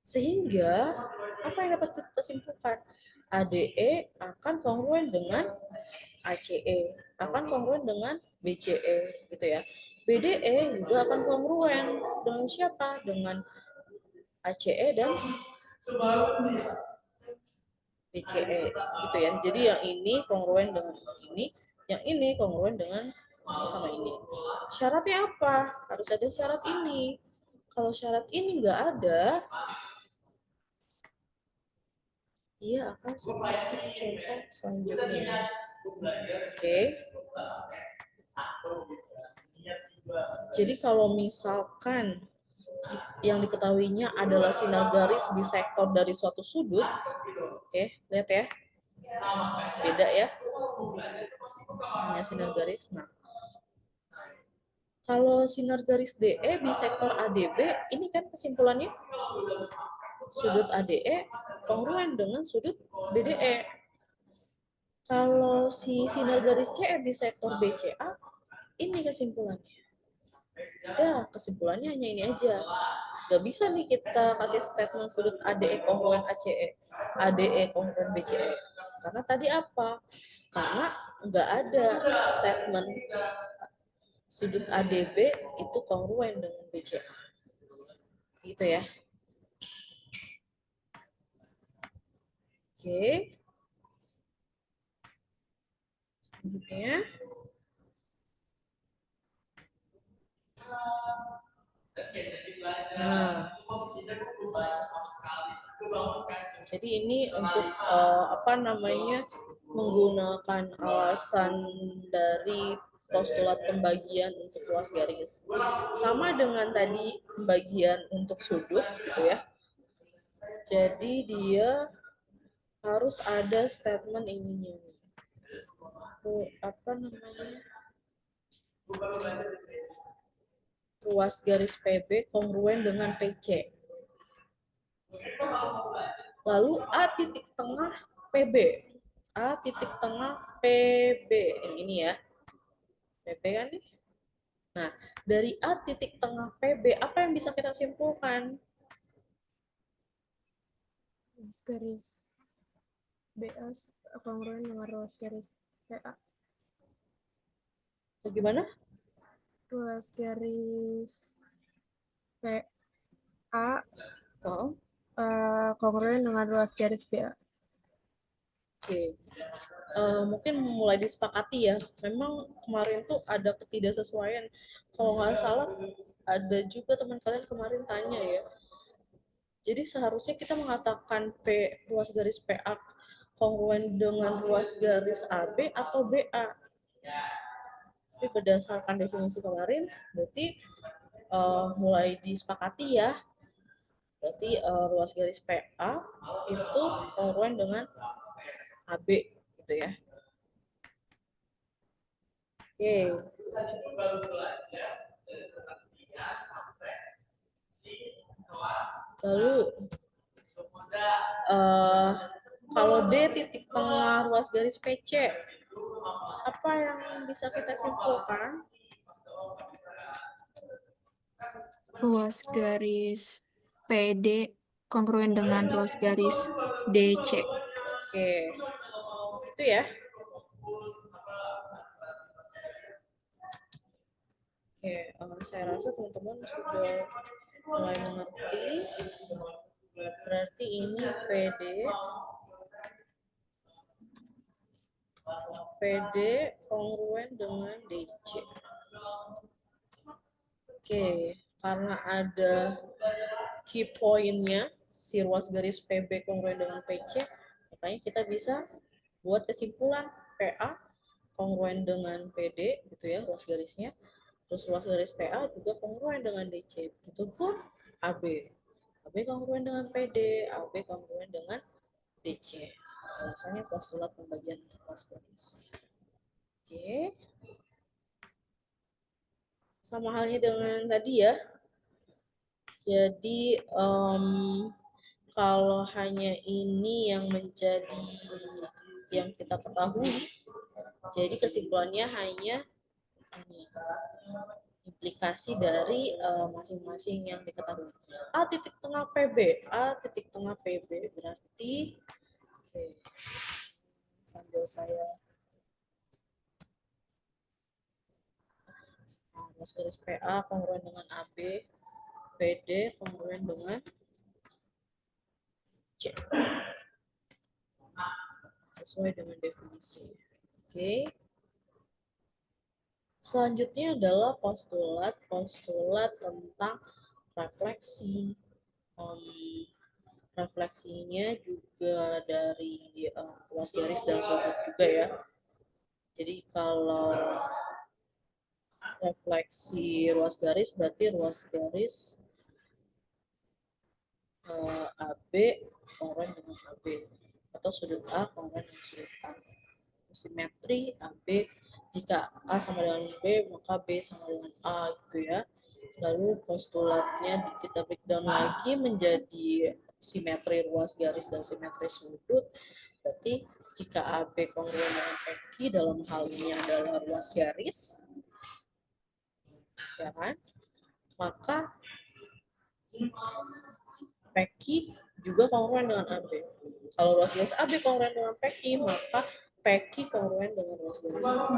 Sehingga apa yang dapat kita simpulkan? ADE akan kongruen dengan ACE, akan kongruen dengan BCE, gitu ya. BDE juga akan kongruen dengan siapa? Dengan ACE dan BCE, gitu ya. Jadi yang ini kongruen dengan ini, yang ini kongruen dengan ini sama ini. Syaratnya apa? Harus ada syarat ini. Kalau syarat ini nggak ada, dia akan seperti contoh selanjutnya. Oke. Jadi kalau misalkan yang diketahuinya adalah sinar garis bisektor dari suatu sudut, oke, lihat ya, beda ya, hanya sinar garis. Nah, kalau sinar garis DE bisektor ADB, ini kan kesimpulannya sudut ADE kongruen dengan sudut BDE. Kalau si sinar garis CE bisektor BCA, ini kesimpulannya. Udah, kesimpulannya hanya ini aja. Gak bisa nih kita kasih statement sudut ADE kongruen ACE, ADE kongruen BCE. Karena tadi apa? Karena nggak ada statement sudut ADB itu kongruen dengan BCA. Gitu ya. Oke. Selanjutnya. Nah, jadi ini untuk apa namanya menggunakan alasan dari postulat pembagian untuk luas garis. Sama dengan tadi pembagian untuk sudut gitu ya. Jadi dia harus ada statement ininya. Apa namanya? Ruas garis PB kongruen dengan PC. Lalu A titik tengah PB. A titik tengah PB. Yang ini ya. PB kan nih. Nah, dari A titik tengah PB, apa yang bisa kita simpulkan? Ruas garis BA kongruen dengan ruas garis PA. Bagaimana? Ruas garis PA Oh. kongruen dengan ruas garis BA. Oke. Mungkin mulai disepakati ya. Memang kemarin tuh ada ketidaksesuaian. Kalau nggak salah, ada juga teman kalian kemarin tanya ya. Jadi seharusnya kita mengatakan P ruas garis PA kongruen dengan ruas garis AB atau BA. Tapi berdasarkan definisi kemarin, berarti mulai disepakati ya. Berarti ruas garis PA itu kongruen dengan AB gitu ya. Oke. Lalu kalau D titik tengah ruas garis PC, apa yang bisa kita simpulkan? Ruas garis PD kongruen dengan ruas garis DC. Oke, itu ya. Oke, saya rasa teman-teman sudah mulai mengerti. Berarti ini PD kongruen dengan DC. Oke, karena ada key point-nya si ruas garis PB kongruen dengan PC, makanya kita bisa buat kesimpulan PA kongruen dengan PD gitu ya ruas garisnya. Terus ruas garis PA juga kongruen dengan DC. Begitupun AB. AB kongruen dengan PD, AB kongruen dengan DC. Alasannya postulat pembagian ruas garis. Oke. Sama halnya dengan tadi ya. Jadi kalau hanya ini yang menjadi yang kita ketahui, jadi kesimpulannya hanya ini, implikasi dari masing-masing yang diketahui. A titik tengah PB, A titik tengah PB berarti, oke, sambil saya ruas garis PA kongruen dengan AB, PD kongruen dengan C. Sesuai dengan definisi. Oke. Selanjutnya adalah postulat tentang refleksi. Refleksinya juga dari ruas garis dan sudut juga ya. Jadi kalau refleksi ruas garis berarti ruas garis AB kongruen dengan AB atau sudut A kongruen dengan sudut A. Simetri AB, jika A sama dengan B maka B sama dengan A gitu ya. Lalu postulatnya kita breakdown lagi menjadi simetri ruas garis dan simetri sudut. Berarti jika AB kongruen dengan PQ dalam hal ini adalah ruas garis, ya kan? Maka PQ juga kongruen dengan AB. Kalau ruas garis AB kongruen dengan PQ, maka PQ kongruen dengan ruas garis AB.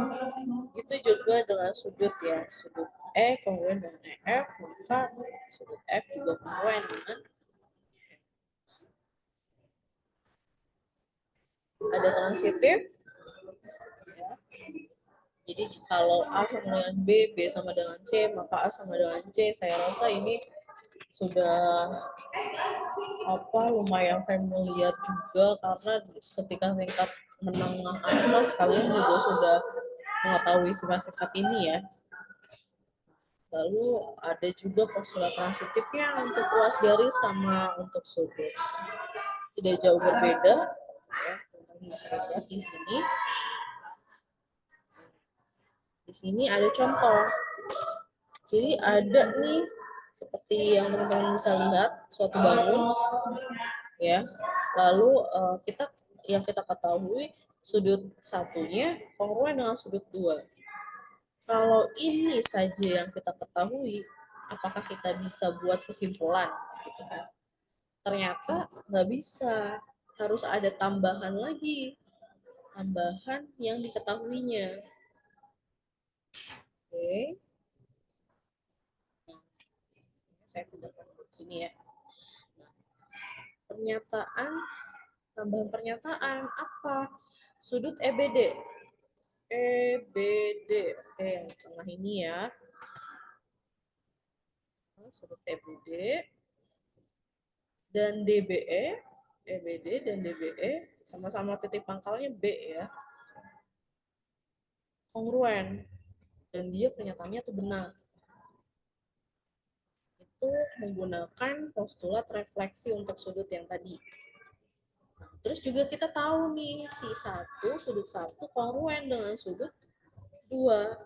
Gitu juga dengan sudut ya. Sudut E kongruen dengan EF, maka sudut F juga kongruen dengan ada transitif. Ya. Jadi kalau A sama dengan B, B sama dengan C, maka A sama dengan C. Saya rasa ini sudah lumayan familiar juga karena ketika tingkat menengah atas kalian juga sudah mengetahui sifat-sifat ini ya. Lalu ada juga postulat transitifnya untuk ruas garis sama untuk sudut. Tidak jauh berbeda. Ya, teman-teman bisa lihat di sini. Di sini ada contoh. Jadi ada nih seperti yang teman-teman bisa lihat suatu bangun ya. Lalu yang kita ketahui sudut satunya kongruen dengan sudut 2. Kalau ini saja yang kita ketahui, apakah kita bisa buat kesimpulan gitu kan? Ternyata nggak bisa, harus ada tambahan lagi, tambahan yang diketahuinya. Oke. Nah, saya pindah ke sini ya. Nah, pernyataan tambahan pernyataan apa? Sudut EBD. EBD. Oke, yang tengah ini ya. Sudut EBD dan DBE. EBD dan DBE sama-sama titik pangkalnya B ya. Kongruen. Dan dia pernyataannya itu benar. Itu menggunakan postulat refleksi untuk sudut yang tadi. Terus juga kita tahu nih, sudut 1 kongruen dengan sudut 2.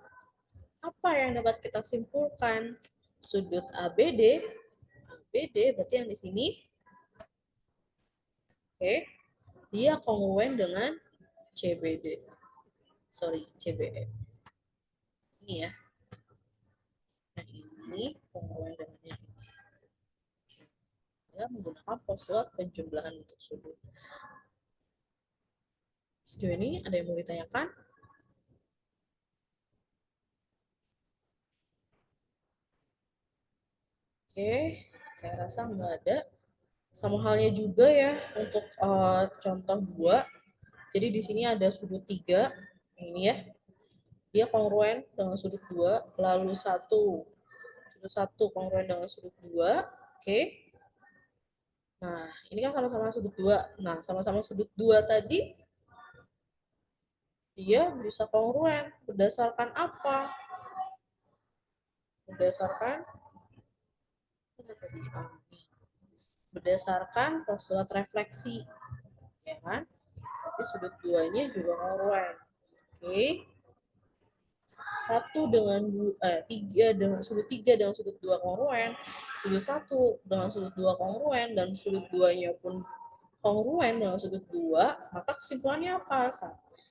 Apa yang dapat kita simpulkan? Sudut ABD berarti yang di sini, oke, dia kongruen dengan CBD. CBE. Ini ya. Nah, ini kongruen dengan yang ini. Ya, menggunakan postulat penjumlahan untuk sudut. Sejauh ini ada yang mau ditanyakan? Oke, saya rasa nggak ada. Sama halnya juga ya untuk contoh 2. Jadi di sini ada sudut 3, ini ya. Dia kongruen dengan sudut 2, lalu sudut 1 kongruen dengan sudut 2. Oke. Nah, ini kan sama-sama sudut 2. Nah, sama-sama sudut 2 tadi dia bisa kongruen berdasarkan apa? Berdasarkan postulat refleksi, ya kan? Berarti sudut 2-nya juga kongruen. Oke. 3 dengan sudut 3 dengan sudut 2 kongruen, sudut 1 dengan sudut 2 kongruen, dan sudut 2-nya pun kongruen dengan sudut 2, maka kesimpulannya apa?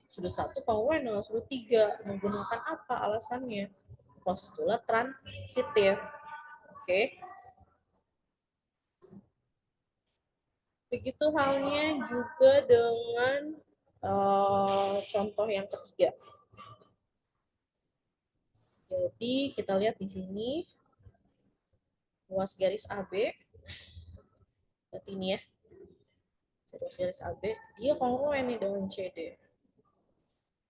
Sudut 1 kongruen dengan sudut 3. Menggunakan apa alasannya? Postulat transitif. Oke. Begitu halnya juga dengan contoh yang ketiga. Jadi kita lihat di sini ruas garis AB, berarti ini ya, ruas garis AB, dia kongruen nih dengan CD.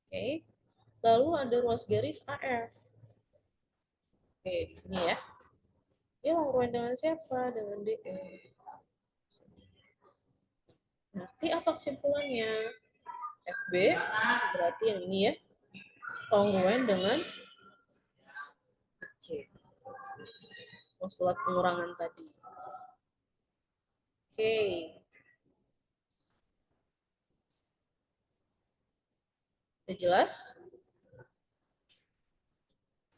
Oke, lalu ada ruas garis AF. Oke, di sini ya, dia kongruen dengan siapa? Dengan DE. Berarti apa kesimpulannya? FB berarti yang ini ya, kongruen dengan C. Postulat pengurangan tadi. Oke. Sudah jelas?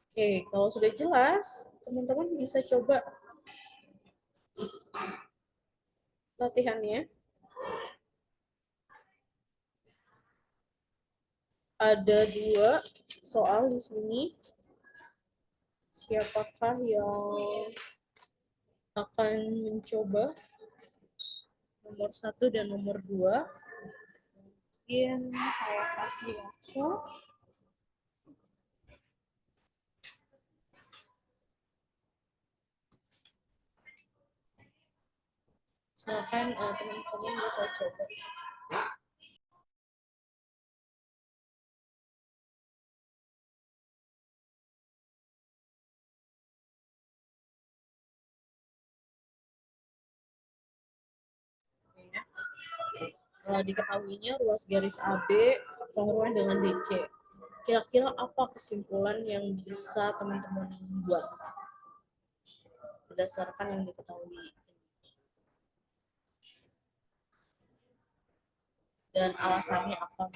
Oke, kalau sudah jelas, teman-teman bisa coba latihannya. Ada 2 soal di sini. Siapakah yang akan mencoba? Nomor 1 dan nomor 2. Mungkin saya kasih waktu. Silakan teman-teman bisa coba. Diketahuinya ruas garis AB kongruen dengan DC. Kira-kira apa kesimpulan yang bisa teman-teman buat berdasarkan yang diketahui? Dan alasannya apa?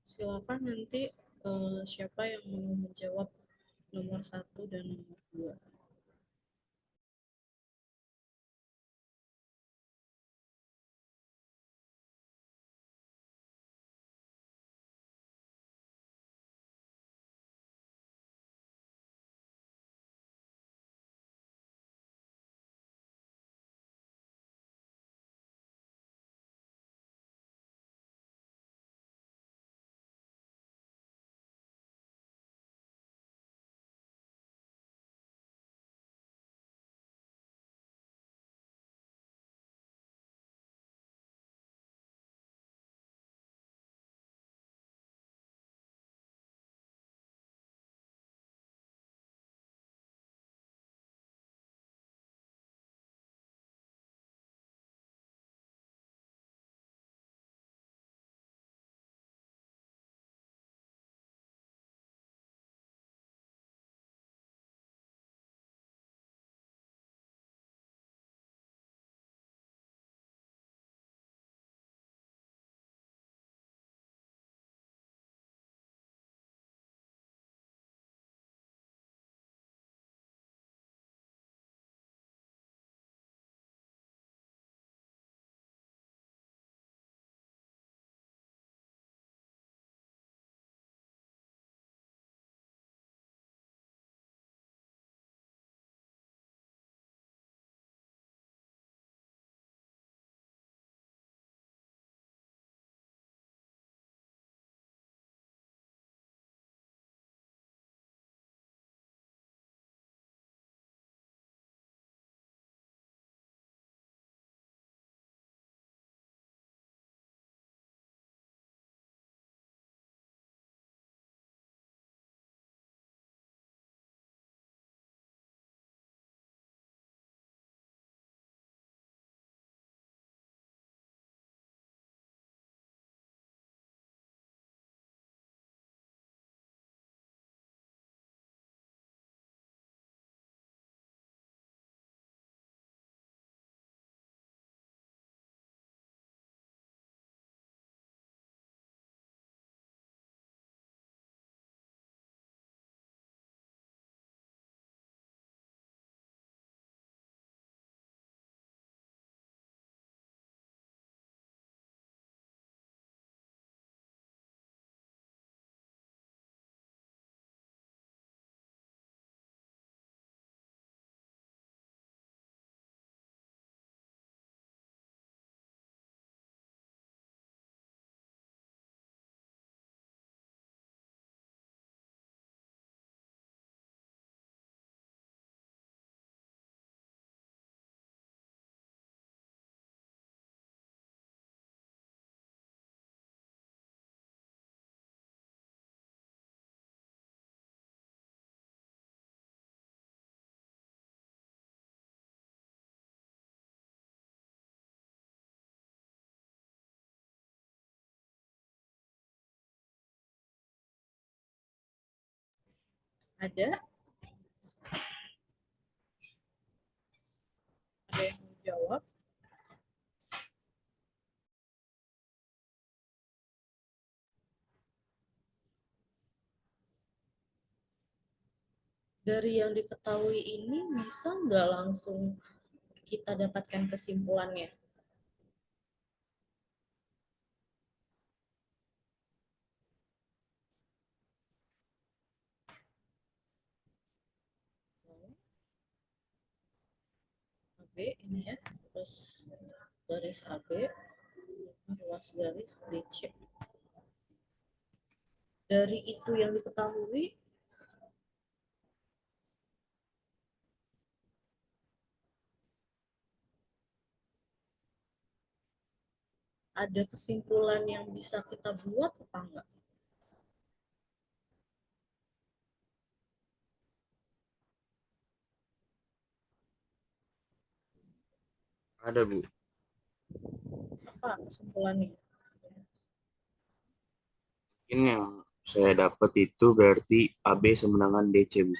Silakan nanti siapa yang mau menjawab nomor 1 dan nomor 2. Ada? Ada yang mau jawab? Dari yang diketahui ini bisa nggak langsung kita dapatkan kesimpulannya? AB ini ya, terus garis AB, ruas garis DC. Dari itu yang diketahui, ada kesimpulan yang bisa kita buat apa enggak? Ada, Bu. Apa kesimpulannya? Ini yang saya dapat itu berarti AB sama dengan DC, Bu.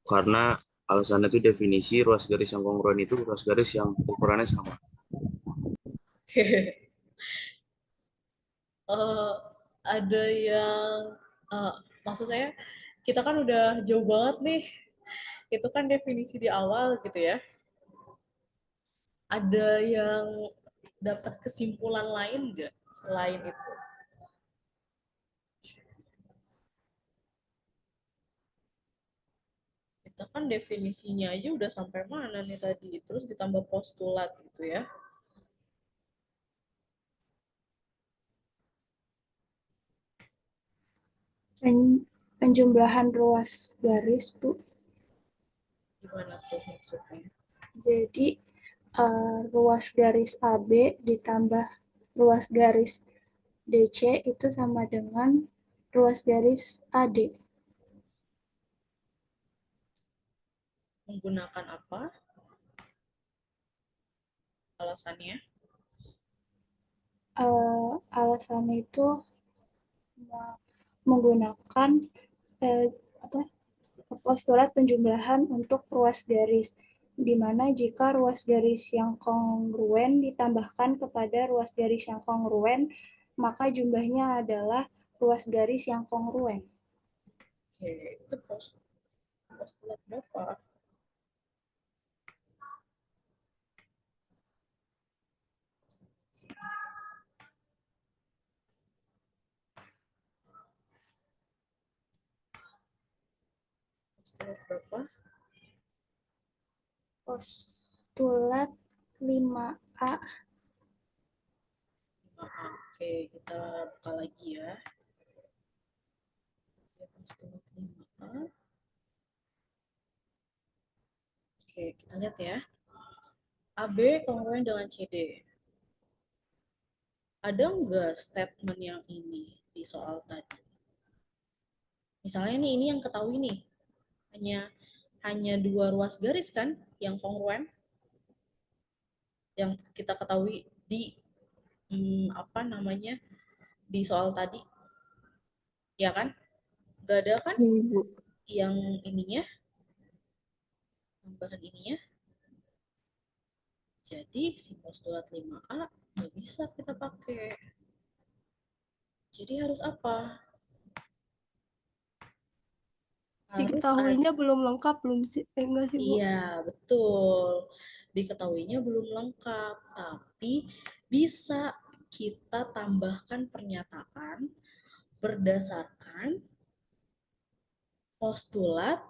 Karena alasannya itu definisi ruas garis yang kongruen itu ruas garis yang ukurannya sama. Oke. ada yang maksud saya kita kan udah jauh banget nih. Itu kan definisi di awal gitu ya. Ada yang dapat kesimpulan lain nggak selain itu? Kita kan definisinya aja udah sampai mana nih tadi, terus ditambah postulat gitu ya. Penjumlahan ruas garis, Bu. Gimana tuh maksudnya? Jadi ruas garis AB ditambah ruas garis DC itu sama dengan ruas garis AD. Menggunakan apa? Alasannya? Alasannya itu menggunakan postulat penjumlahan untuk ruas garis, di mana jika ruas garis yang kongruen ditambahkan kepada ruas garis yang kongruen, maka jumlahnya adalah ruas garis yang kongruen. Oke, itu postulat berapa? Postulat berapa? Postulat 5A. Oke, kita buka lagi ya. Postulat 5A. Oke, kita lihat ya. AB kongruen dengan CD. Ada nggak statement yang ini di soal tadi? Misalnya nih, ini yang ketahui nih. Hanya dua ruas garis kan yang kongruen. Yang kita ketahui di apa namanya di soal tadi. Ya kan? Gak ada kan Ibu. yang ininya, tambahan ininya. Jadi si postulat 5A nggak bisa kita pakai. Jadi harus apa? Harus Diketahuinya belum lengkap belum sih? Enggak sih, Bu. Iya, betul. Diketahuinya belum lengkap, tapi bisa kita tambahkan pernyataan berdasarkan postulat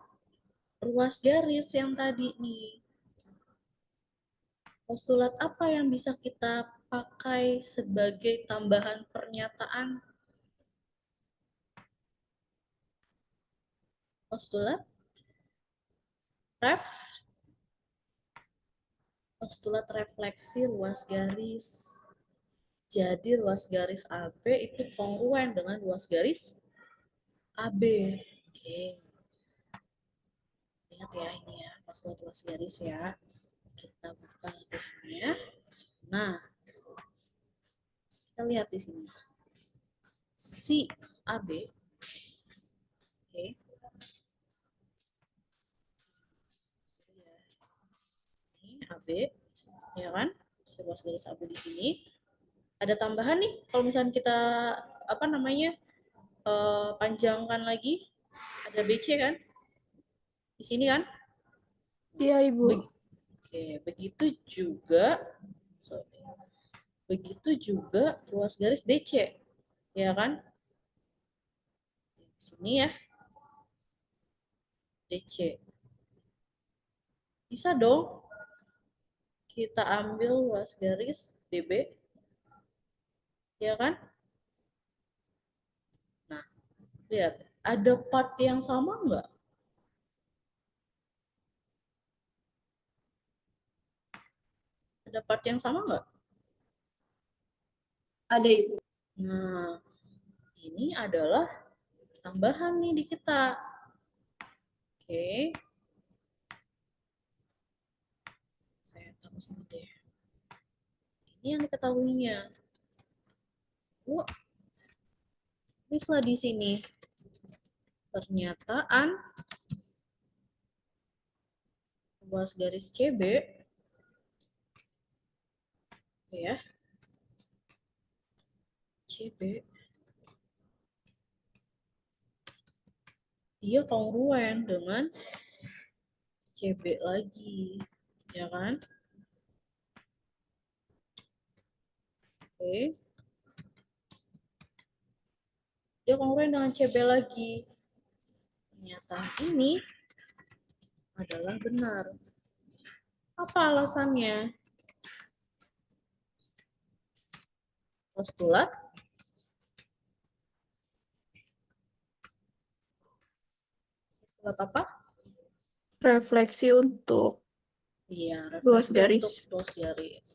ruas garis yang tadi nih. Postulat apa yang bisa kita pakai sebagai tambahan pernyataan? Postulat postulat refleksi ruas garis. Jadi ruas garis AB itu kongruen dengan ruas garis AB. Oke. Ingat ya ini ya, postulat ruas garis ya. Kita buka ya. Nah, kita lihat di sini. Si AB, oke. Ini AB, ya kan? Si ruas garis AB di sini. Ada tambahan nih, kalau misalnya kita apa namanya panjangkan lagi, ada BC kan? Di sini kan? Iya, Ibu. Oke, begitu juga ruas garis DC, ya kan? Di sini ya, DC. Bisa dong kita ambil ruas garis DB, ya kan? Nah, lihat, ada part yang sama nggak? Ada part yang sama nggak? Ada, Ibu. Nah, ini adalah tambahan nih di kita. Oke. Saya taruh sini deh. Ini yang diketahuinya. Wah, tulislah di sini. Pernyataan ruas garis CB. Oke ya. CB dia kongruen dengan CB lagi, ya kan? Oke. Dia kongruen dengan CB lagi. Pernyataan ini adalah benar. Apa alasannya? Postulat? Postulat apa? Refleksi untuk Iya, luas refleksi garis. untuk luas garis.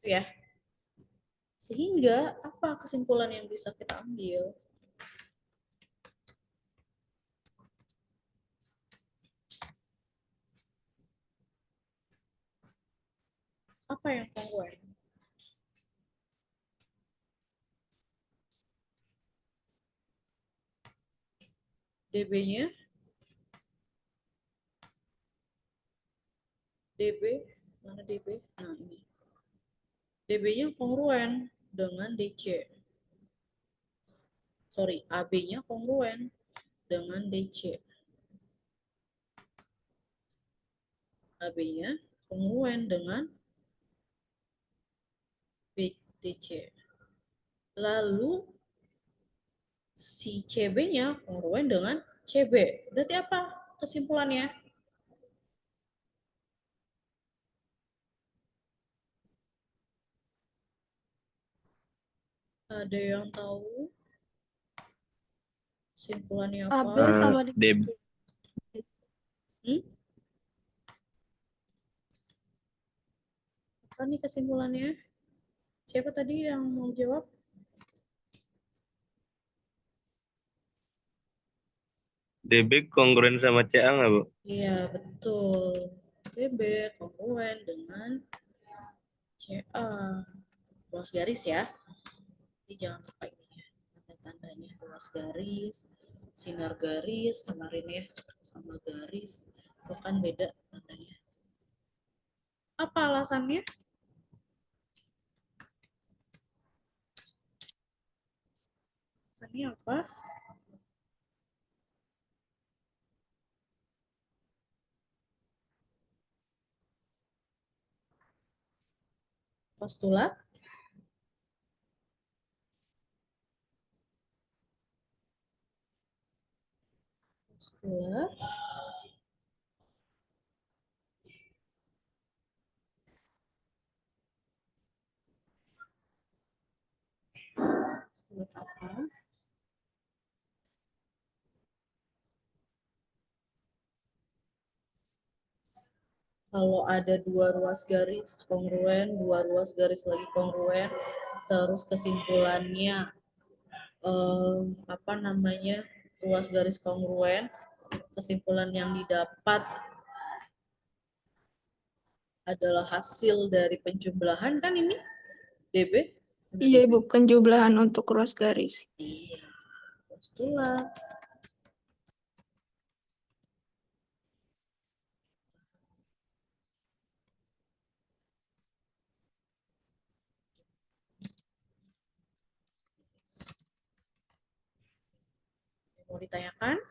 Itu ya. Sehingga apa kesimpulan yang bisa kita ambil? Apa yang kongruen? DB-nya, DB, mana DB? Nah ini. DB-nya kongruen dengan DC. Sorry, AB-nya kongruen dengan DC. AB-nya kongruen dengan BDC. Lalu si CB-nya kongruen dengan CB. Berarti apa kesimpulannya? Ada yang tahu kesimpulannya AB apa? sama DB Hmm? Apa nih kesimpulannya? Siapa tadi yang mau jawab? DB kongruen sama CA nggak, Bu? Iya, betul. CB kongruen dengan CA. Luas garis ya. Jadi jangan lupa ini ya. Tanda-tandanya luas garis, sinar garis, kemarin ya sama garis. Itu kan beda tandanya. Apa alasannya? Alasannya apa? Postulat? Postulat? Postulat apa? Kalau ada dua ruas garis kongruen, dua ruas garis lagi kongruen, terus kesimpulannya apa namanya ruas garis kongruen, kesimpulan yang didapat adalah hasil dari penjumlahan kan ini DB? Mana Iya, DB? Ibu, penjumlahan untuk ruas garis. Iya, postulat. Mau ditanyakan?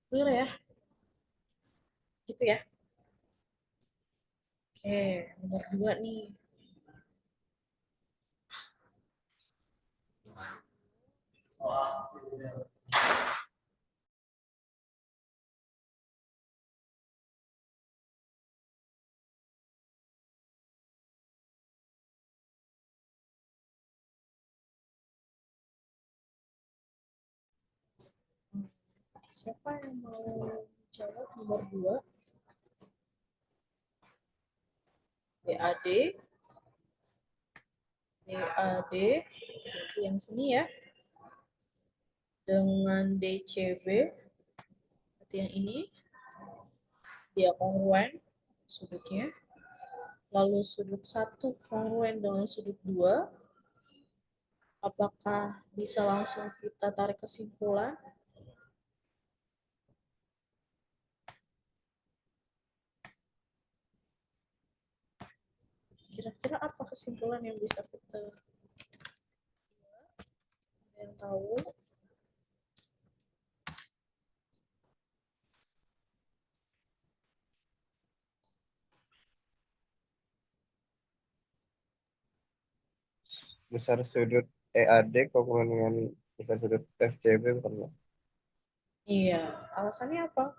Clear ya? Gitu ya? Oke, nomor 2 nih. Siapa yang mau jawab nomor 2? BAD, BAD, itu yang sini ya, dengan DCB, berarti yang ini, dia kongruen sudutnya, lalu sudut 1 kongruen dengan sudut 2, apakah bisa langsung kita tarik kesimpulan? Kira-kira apa kesimpulan yang bisa kita yang tahu? Besar sudut EAD kongruent dengan besar sudut FCB pernah. Iya, alasannya apa?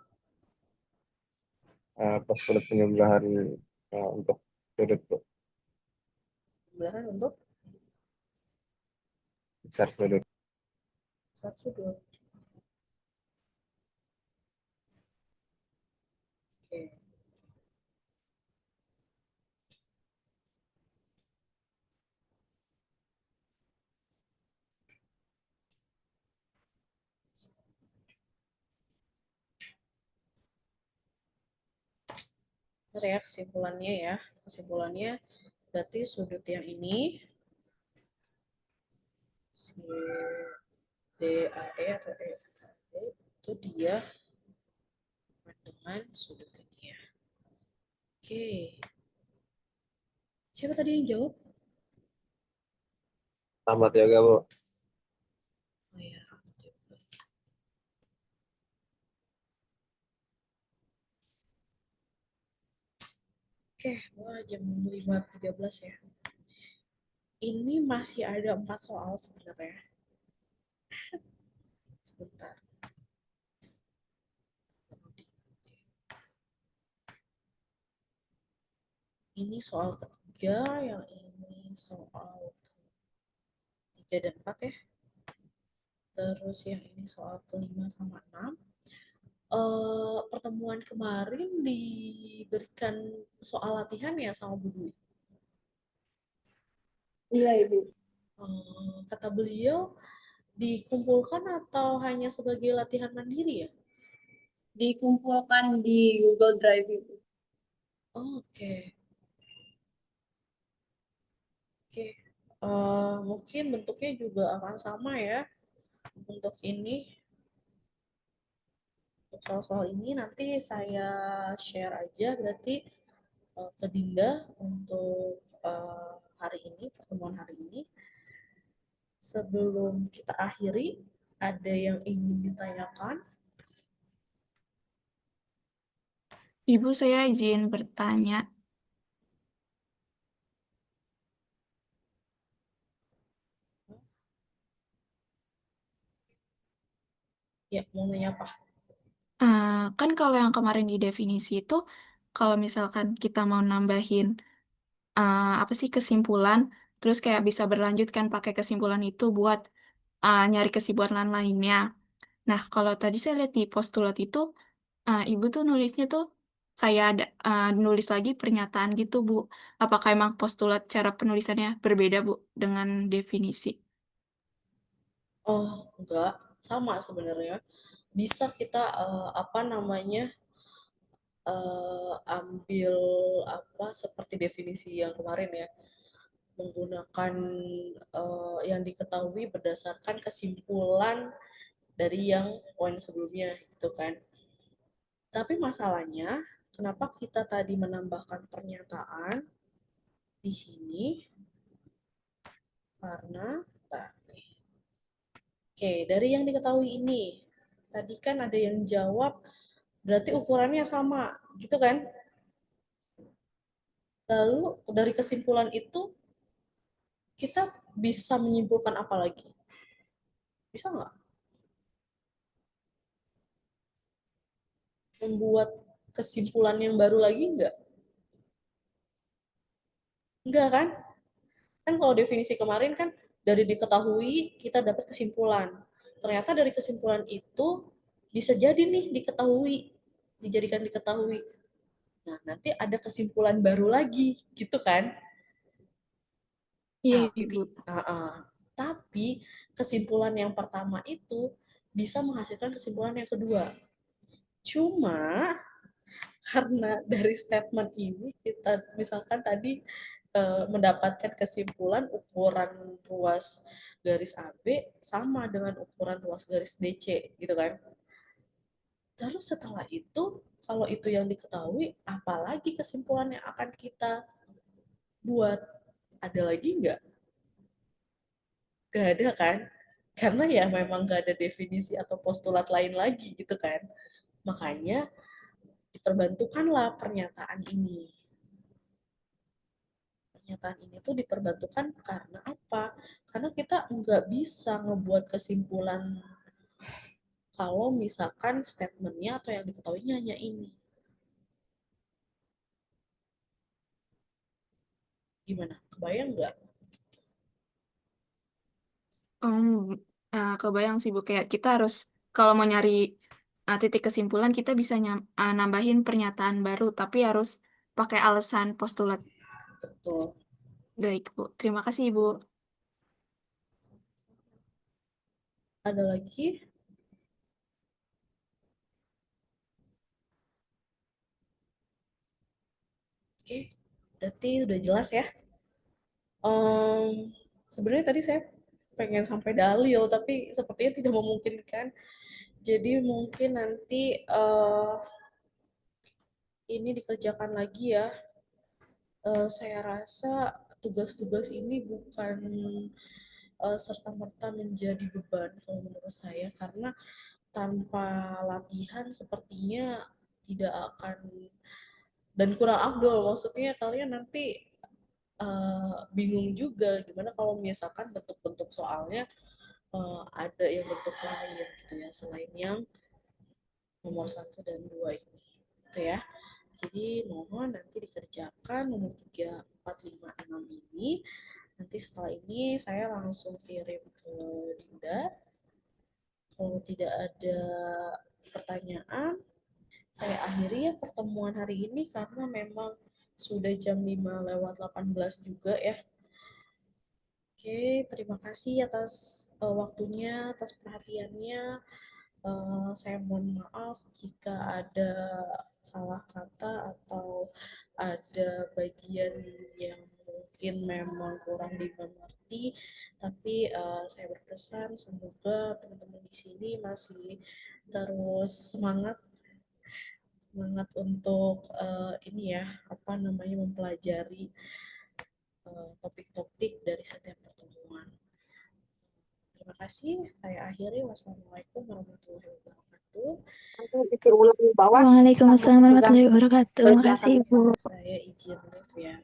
Postulat penjumlahan untuk sudut Belahan untuk besar sudut. satu dua. Oke. Benar ya kesimpulannya ya. Kesimpulannya berarti sudut yang ini si DAE atau EAD itu dia dengan sudut ini ya. Oke. Siapa tadi yang jawab? Tamat ya Bu. Oh ya. Oke, wah jam 5.13 ya. Ini masih ada 4 soal sebenarnya. Sebentar. Ini soal ketiga, yang ini soal 3 dan 4 ya. Terus yang ini soal kelima sama 6. Pertemuan kemarin diberikan soal latihan ya sama Bu Dwi. Iya, Ibu. Kata beliau dikumpulkan atau hanya sebagai latihan mandiri ya? Dikumpulkan di Google Drive, Ibu. Oke. Oke. Mungkin bentuknya juga akan sama ya. Untuk ini, untuk soal-soal ini nanti saya share aja berarti ke Dinda untuk hari ini, pertemuan hari ini. Sebelum kita akhiri, ada yang ingin ditanyakan? Ibu, saya izin bertanya. Ya, mau nanya apa? Kan kalau yang kemarin di definisi itu, kalau misalkan kita mau nambahin apa sih kesimpulan, terus kayak bisa berlanjutkan pakai kesimpulan itu buat nyari kesimpulan lainnya. Nah, kalau tadi saya lihat di postulat itu, Ibu tuh nulisnya tuh kayak ada nulis lagi pernyataan gitu, Bu. Apakah emang postulat cara penulisannya berbeda, Bu, dengan definisi? Oh, enggak. Sama sebenarnya. Bisa kita apa namanya ambil apa seperti definisi yang kemarin ya, menggunakan yang diketahui berdasarkan kesimpulan dari yang poin sebelumnya gitu kan. Tapi masalahnya, kenapa kita tadi menambahkan pernyataan di sini? Karena tadi. Oke, dari yang diketahui ini, tadi kan ada yang jawab, berarti ukurannya sama, gitu kan? Lalu dari kesimpulan itu, kita bisa menyimpulkan apa lagi? Bisa nggak? Membuat kesimpulan yang baru lagi nggak? Nggak kan? Kan kalau definisi kemarin kan dari diketahui kita dapat kesimpulan. Ternyata dari kesimpulan itu bisa jadi nih diketahui, dijadikan diketahui. Nah, nanti ada kesimpulan baru lagi, gitu kan? Iya, Tapi, Ibu. tapi kesimpulan yang pertama itu bisa menghasilkan kesimpulan yang kedua. Cuma karena dari statement ini kita misalkan tadi mendapatkan kesimpulan ukuran ruas garis AB sama dengan ukuran ruas garis DC gitu kan. Terus setelah itu kalau itu yang diketahui apalagi kesimpulan yang akan kita buat. Ada lagi nggak? Nggak ada kan? Karena ya memang nggak ada definisi atau postulat lain lagi gitu kan. Makanya diperbantukanlah pernyataan ini. Pernyataan ini tuh diperbantukan karena apa? Karena kita nggak bisa ngebuat kesimpulan kalau misalkan statementnya atau yang diketahuinya hanya ini. Gimana? Kebayang nggak? Kebayang sih Bu, kayak kita harus kalau mau nyari titik kesimpulan kita bisa nambahin pernyataan baru, tapi harus pakai alasan postulat. Betul. Baik Bu, terima kasih Ibu. Ada lagi? Oke, berarti udah jelas ya. Sebenarnya tadi saya pengen sampai dalil, tapi sepertinya tidak memungkinkan. Jadi mungkin nanti ini dikerjakan lagi ya. Saya rasa tugas-tugas ini bukan serta-merta menjadi beban kalau menurut saya, karena tanpa latihan sepertinya tidak akan, dan kurang afdol. Maksudnya kalian nanti bingung juga gimana kalau misalkan bentuk-bentuk soalnya ada yang bentuk lain gitu ya, selain yang nomor 1 dan 2 ini gitu ya. Jadi mohon nanti dikerjakan nomor 3, 4, 5, 6 ini. Nanti setelah ini saya langsung kirim ke Dinda. Kalau tidak ada pertanyaan, saya akhiri ya pertemuan hari ini karena memang sudah jam 5:18 juga ya. Oke, terima kasih atas waktunya, atas perhatiannya. Saya mohon maaf jika ada salah kata atau ada bagian yang mungkin memang kurang dimengerti, tapi saya berpesan semoga teman-teman di sini masih terus semangat untuk ini ya, apa namanya, mempelajari topik-topik dari setiap pertemuan. Terima kasih. Saya akhiri. Wassalamualaikum warahmatullahi wabarakatuh. Disuruh ulang di bawah. Waalaikumsalam warahmatullahi wabarakatuh. Terima kasih Ibu. Saya izin live ya.